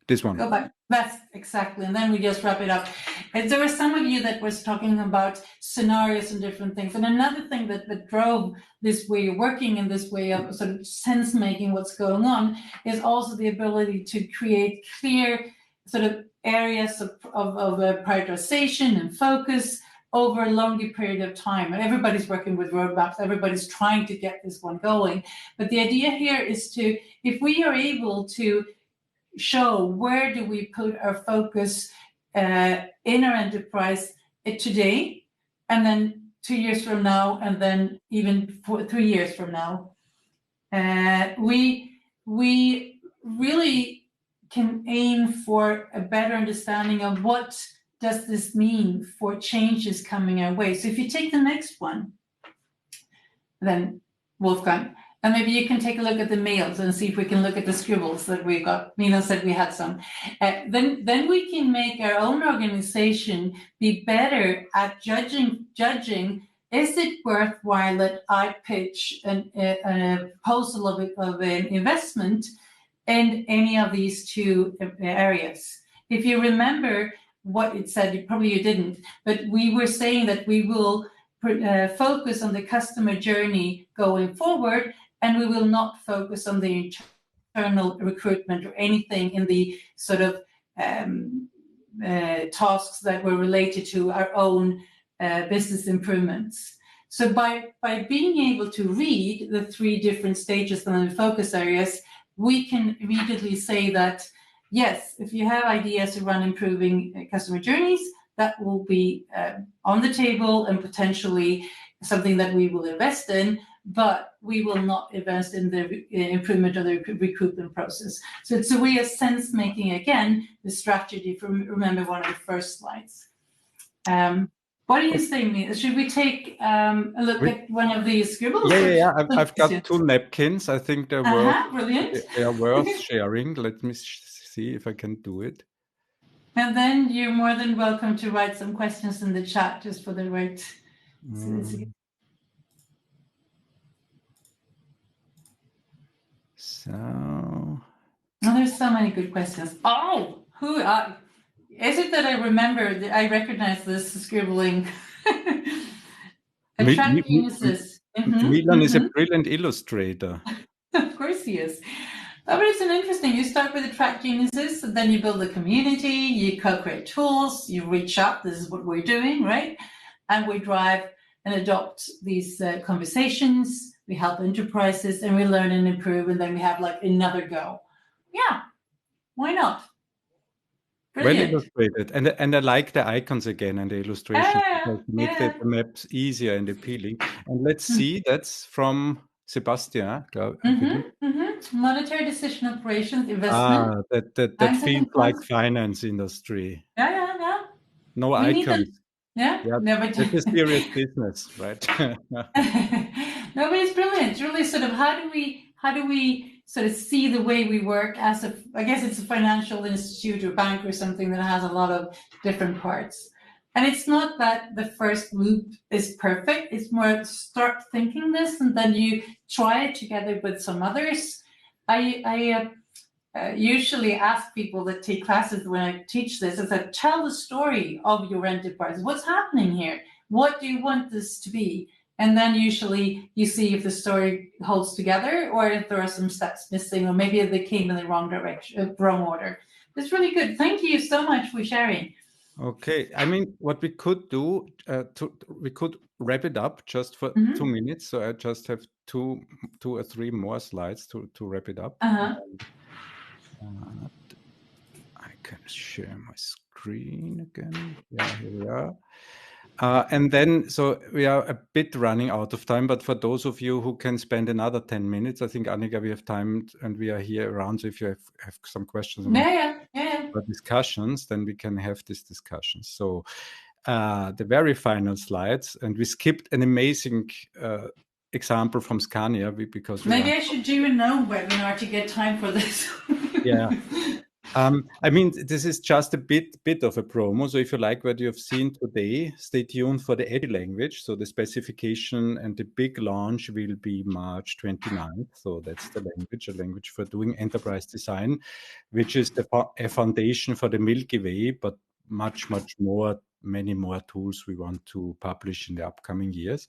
This one. Go back. That's exactly. And then we just wrap it up. And there were some of you that was talking about scenarios and different things. And another thing that drove this way of working and this way of sort of sense making what's going on is also the ability to create clear sort of areas of prioritization and focus over a longer period of time. And everybody's working with roadmaps. Everybody's trying to get this one going. But the idea here is if we are able to show where do we put our focus in our enterprise today, and then 2 years from now, and then even 3 years from now, we really can aim for a better understanding of what does this mean for changes coming our way. So if you take the next one, then Wolfgang, and maybe you can take a look at the mails and see if we can look at the scribbles that we got. Nina said we had some. Then we can make our own organization be better at judging. Is it worthwhile that I pitch a proposal of an investment in any of these 2 areas? If you remember what it said, probably you didn't, but we were saying that we will focus on the customer journey going forward, and we will not focus on the internal recruitment or anything in the sort of tasks that were related to our own business improvements. So by being able to read the 3 different stages and the focus areas, we can immediately say that, yes, if you have ideas around improving customer journeys, that will be on the table and potentially something that we will invest in, but we will not invest in the improvement of the recruitment process. So it's a way of sense making, again, the strategy from, remember, one of the first slides. What do you think, Nina? Should we take a look at one of these scribbles? Yeah. I've got 2 napkins. I think they're brilliant. They are worth sharing. Let me see if I can do it. And then you're more than welcome to write some questions in the chat just for the right. So there's so many good questions. Is it that I remember that I recognize this scribbling? Milan is a brilliant illustrator. Of course he is. But it's an interesting, you start with the track geniuses, and then you build a community, you co-create tools, you reach out, this is what we're doing, right? And we drive and adopt these conversations, we help enterprises, and we learn and improve, and then we have like another go. Yeah, why not? Brilliant. Well illustrated. And I like the icons again and the illustrations because make the Yeah. maps easier and appealing. And let's see, that's from Sebastian. Monetary decision operations, investment. That feels like finance industry. Yeah. No We need icons. them. Yeah, but that's a serious business, right? no, but it's brilliant. It's really sort of how do we sort of see the way we work as I guess it's a financial institute or bank or something that has a lot of different parts. And it's not that the first loop is perfect. It's more start thinking this and then you try it together with some others. I usually ask people that take classes when I teach this, is that tell the story of your enterprise. What's happening here? What do you want this to be? And then usually you see if the story holds together or if there are some steps missing or maybe they came in the wrong direction, wrong order. It's really good. Thank you so much for sharing. Okay, I mean, what we could do, we could wrap it up just for 2 minutes. So I just have two or three more slides to wrap it up. I can share my screen again. Yeah, here we are. And then, so we are a bit running out of time, but for those of you who can spend another 10 minutes, I think, Annika, we have time and we are here around. So if you have some questions or discussions, then we can have these discussions. So the very final slides, and we skipped an amazing example from Scania because maybe I should do a no webinar to get time for this. Yeah. I mean, this is just a bit of a promo. So if you like what you have seen today, stay tuned for the EDI language. So the specification and the big launch will be March 29th. So that's the language, a language for doing enterprise design, which is a foundation for the Milky Way, but much more, many more tools we want to publish in the upcoming years.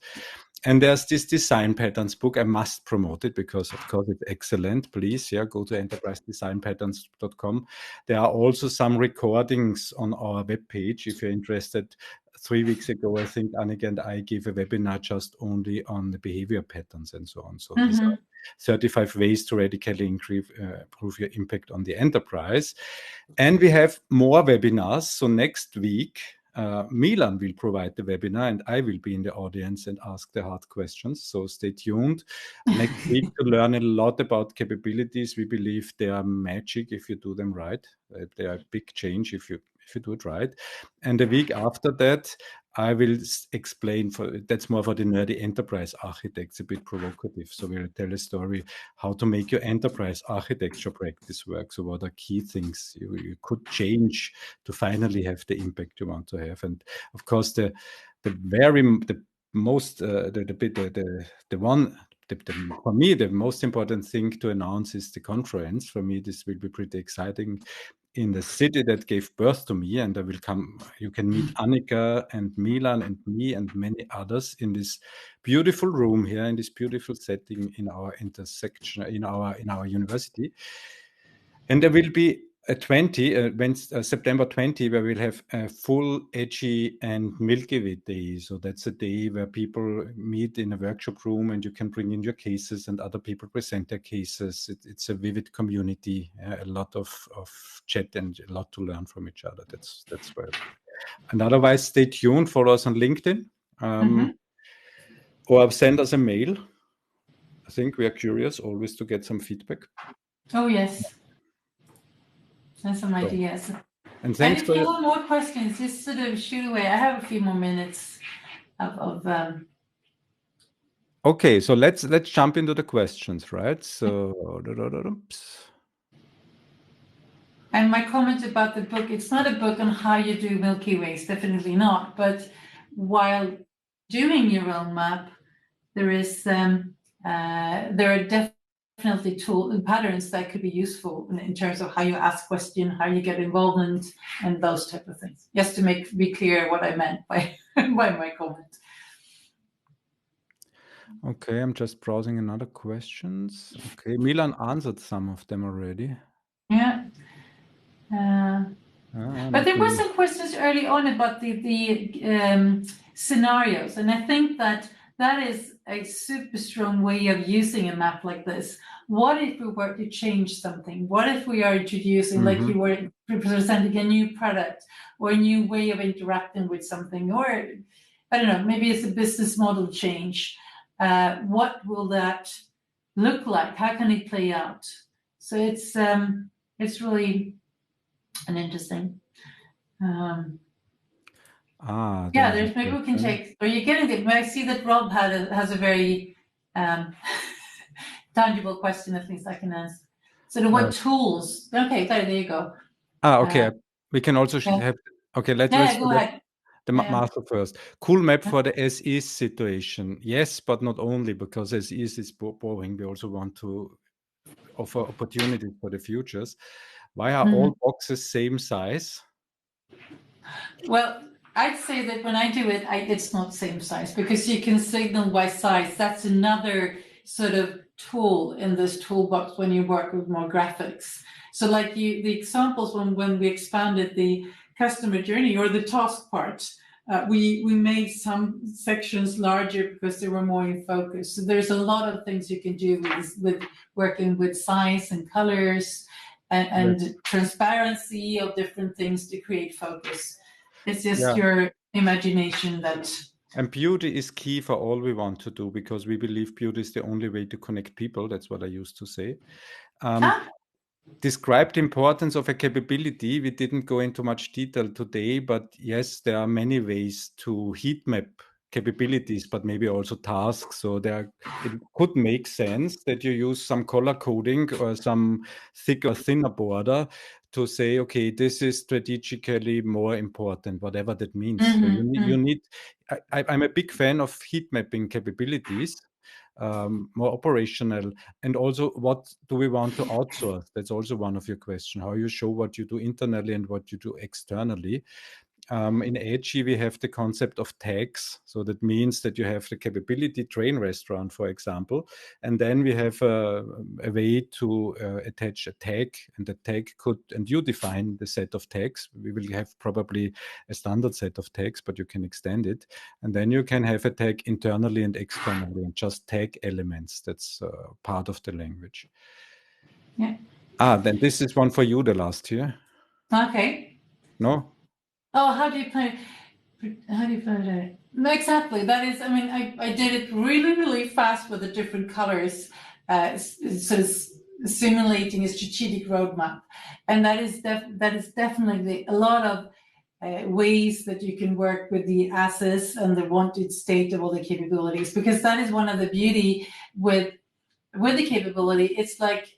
And there's this design patterns book. I must promote it because, of course, it's excellent. Please, go to enterprisedesignpatterns.com. There are also some recordings on our webpage if you're interested. 3 weeks ago, I think Annika and I gave a webinar just only on the behavior patterns and so on. So these are 35 ways to radically improve your impact on the enterprise. And we have more webinars. So next week, Milan will provide the webinar and I will be in the audience and ask the hard questions. So stay tuned next week to learn a lot about capabilities. We believe they are magic if you do them right. They are a big change if you do it right. And the week after that, I will explain that's more for the nerdy enterprise architects, a bit provocative. So we'll tell a story how to make your enterprise architecture practice work. So what are key things you could change to finally have the impact you want to have? And of course, for me, the most important thing to announce is the conference. For me, this will be pretty exciting. In the city that gave birth to me, and I will come. You can meet Annika and Milan and me and many others in this beautiful room here, in this beautiful setting in our intersection, in our university. And there will be September 20, where we'll have a full Edgy and Milky Way day. So that's a day where people meet in a workshop room and you can bring in your cases and other people present their cases. It's a vivid community, a lot of chat and a lot to learn from each other. That's where. And otherwise, stay tuned. Follow us on LinkedIn or send us a mail. I think we are curious always to get some feedback. Oh, yes. And some ideas. And thanks if you have more questions, just sort of shoot away. I have a few more minutes of Okay, so let's jump into the questions, right? So and my comment about the book, it's not a book on how you do Milky Ways, definitely not. But while doing your own map, there are definitely tools and patterns that could be useful in terms of how you ask questions, how you get involvement, and those type of things. Just to be clear what I meant by my comment. Okay, I'm just browsing another questions. Okay, Milan answered some of them already. Yeah. But there were some questions early on about the scenarios, and I think that is a super strong way of using a map like this. What if we were to change something? What if we are introducing, like you were presenting, a new product or a new way of interacting with something, or I don't know, maybe it's a business model change. What will that look like? How can it play out? So it's really an interesting. Yeah, there's maybe we can take. Are you getting it? I see that Rob has a very tangible question. At least I can answer. So what tools? Okay, there you go. Okay. We can also have. Okay, let's go ahead. The master first. Cool map for the as is situation. Yes, but not only, because as is boring. We also want to offer opportunities for the futures. Why are all boxes same size? Well, I'd say that when I do it, it's not same size, because you can signal by size. That's another sort of tool in this toolbox when you work with more graphics. So like the examples when we expanded the customer journey or the task part, we made some sections larger because they were more in focus. So there's a lot of things you can do with working with size and colors and transparency of different things to create focus. It's just your imagination that. And beauty is key for all we want to do, because we believe beauty is the only way to connect people. That's what I used to say. Describe the importance of a capability. We didn't go into much detail today, but yes, there are many ways to heat map capabilities, but maybe also tasks. So it could make sense that you use some color coding or some thicker, thinner border to say, okay, this is strategically more important, whatever that means. So you need. I'm a big fan of heat mapping capabilities. More operational, and also what do we want to outsource? That's also one of your questions, how you show what you do internally and what you do externally. In AG, we have the concept of tags. So that means that you have the capability train restaurant, for example, and then we have a way to attach a tag, and the tag and you define the set of tags. We will have probably a standard set of tags, but you can extend it. And then you can have a tag internally and externally, and just tag elements. That's part of the language. Yeah. Then this is one for you, the last year. Okay. No? Oh, how do you put it? No, exactly. That is, I mean, I did it really, really fast with the different colors, sort of simulating a strategic roadmap. And that is definitely a lot of ways that you can work with the assets and the wanted state of all the capabilities, because that is one of the beauty with the capability. It's like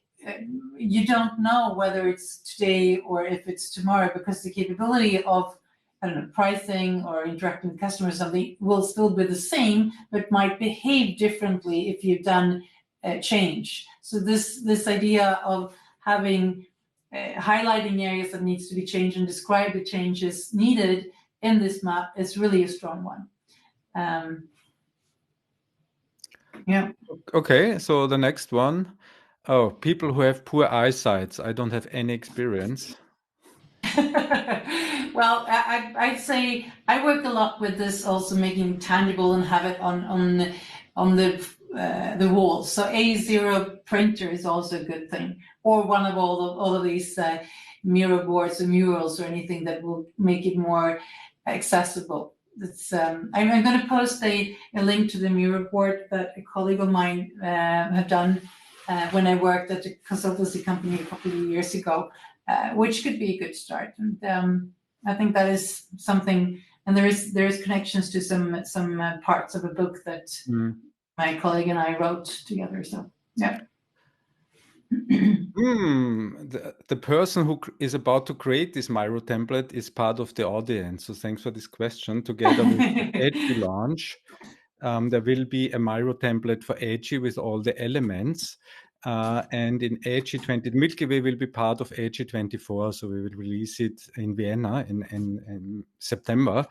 you don't know whether it's today or if it's tomorrow, because the capability of, I don't know, pricing or interacting with customers or something will still be the same, but might behave differently if you've done a change. So this idea of having highlighting areas that needs to be changed and describe the changes needed in this map is really a strong one. Yeah. Okay, so the next one. Oh, people who have poor eyesight. I don't have any experience. Well, I'd say I work a lot with this, also making tangible and have it on the walls. So A0 printer is also a good thing, or one of all of these mirror boards or murals or anything that will make it more accessible. It's, I'm going to post a link to the mirror board that a colleague of mine have done when I worked at a consultancy company a couple of years ago. Which could be a good start, and I think that is something. And there is connections to some parts of a book that my colleague and I wrote together. So yeah. The person who is about to create this Miro template is part of the audience. So thanks for this question. Together with the Edgy launch, there will be a Miro template for Edgy with all the elements. And in Edgy 20, Milky Way will be part of Edgy 24. So we will release it in Vienna in September.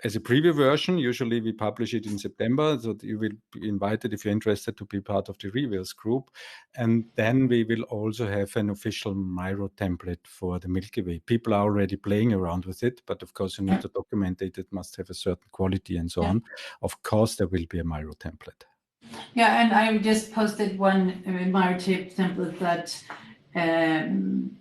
as a preview version. Usually we publish it in September, so you will be invited if you're interested to be part of the reveals group. And then we will also have an official Miro template for the Milky Way. People are already playing around with it, but of course you need to document it. It must have a certain quality and so on. Of course, there will be a Miro template. Yeah, and I just posted one Miro template that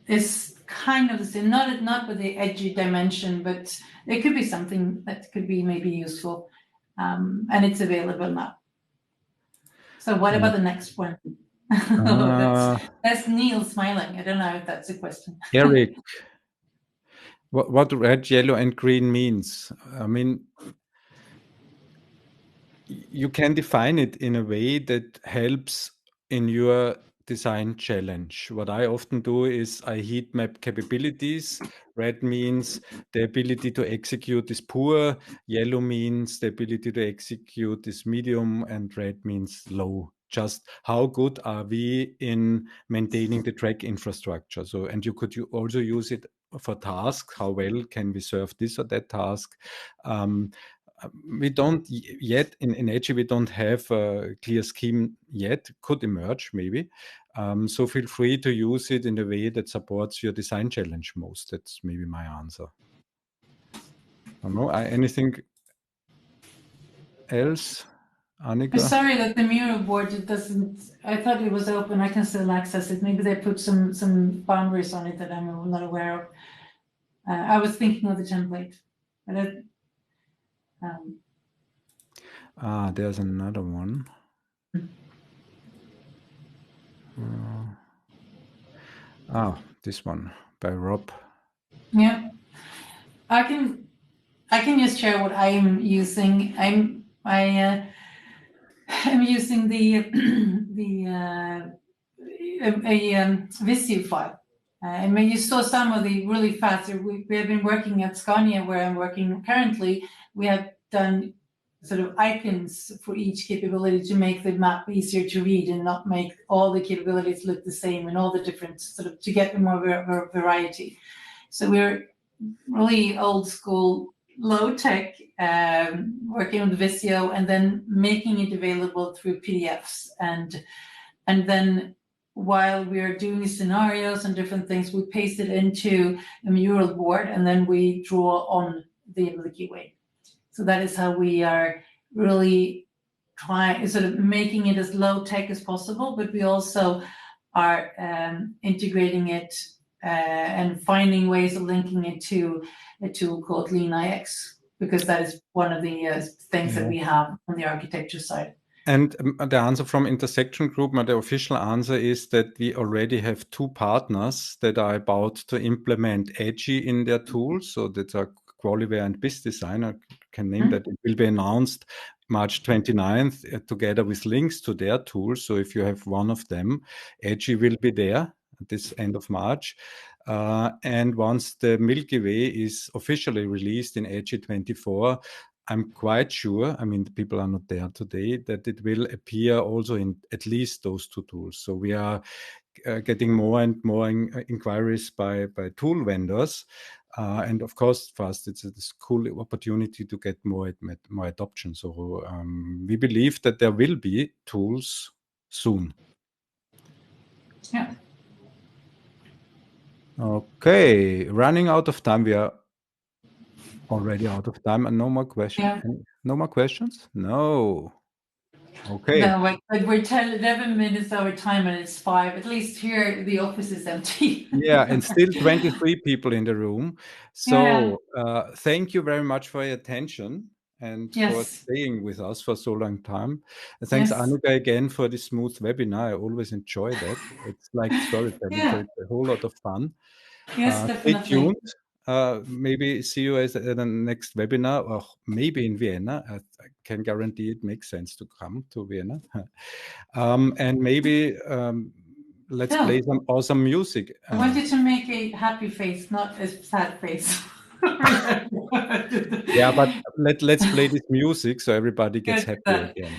is kind of the same, not with the edgy dimension, but it could be something that could be maybe useful, and it's available now. So what about the next one? That's Neil smiling. I don't know if that's a question. Eric, what red, yellow, and green means? I mean, you can define it in a way that helps in your design challenge. What I often do is I heat map capabilities. Red means the ability to execute is poor. Yellow means the ability to execute is medium, and red means low. Just how good are we in maintaining the track infrastructure? So, and you could also use it for tasks. How well can we serve this or that task? We don't yet in Edge, we don't have a clear scheme yet. Could emerge maybe. So feel free to use it in a way that supports your design challenge most. That's maybe my answer. I don't know. Anything else, Annika? I'm sorry that the Miro board, it doesn't. I thought it was open. I can still access it. Maybe they put some boundaries on it that I'm not aware of. I was thinking of the template, but there's another one. This one by Rob. Yeah, I can just share what I'm using. I'm using the Visio file. And when you saw some of the really fast, we have been working at Scania, where I'm working currently. We have done sort of icons for each capability to make the map easier to read and not make all the capabilities look the same and all the different sort of to get more variety. So we're really old school, low tech, working on the Visio and then making it available through PDFs. And then while we're doing scenarios and different things, we paste it into a mural board and then we draw on the Milky Way. So that is how we are really trying, sort of making it as low tech as possible, but we also are integrating it and finding ways of linking it to a tool called LeanIX, because that is one of the things that we have on the architecture side. And the answer from Intersection Group, the official answer is that we already have 2 partners that are about to implement Edgy in their tools. So that's a Qualiware and BizDesign. I can name that. It will be announced March 29th together with links to their tools. So if you have one of them, Edgy will be there at this end of March. And once the Milky Way is officially released in Edgy 24, I'm quite sure, I mean, the people are not there today, that it will appear also in at least those 2 tools. So we are getting more and more inquiries by tool vendors. And of course, for us, it's a cool opportunity to get more adoption. So we believe that there will be tools soon. Yeah. Okay, running out of time. We are already out of time, and no more questions. Yeah. No more questions? No. Okay. No, but we're 11 minutes over time and it's 5. At least here the office is empty. Yeah, and still 23 people in the room. So thank you very much for your attention and for staying with us for so long time. And thanks, Annika, again for the smooth webinar. I always enjoy that. It's like storytelling, so it's a whole lot of fun. Yes, definitely. Stay tuned. Maybe see you at the next webinar, or maybe in Vienna. I can guarantee it makes sense to come to Vienna. And maybe let's play some awesome music. I want you to make a happy face, not a sad face. Yeah, but let's play this music so everybody gets happy again.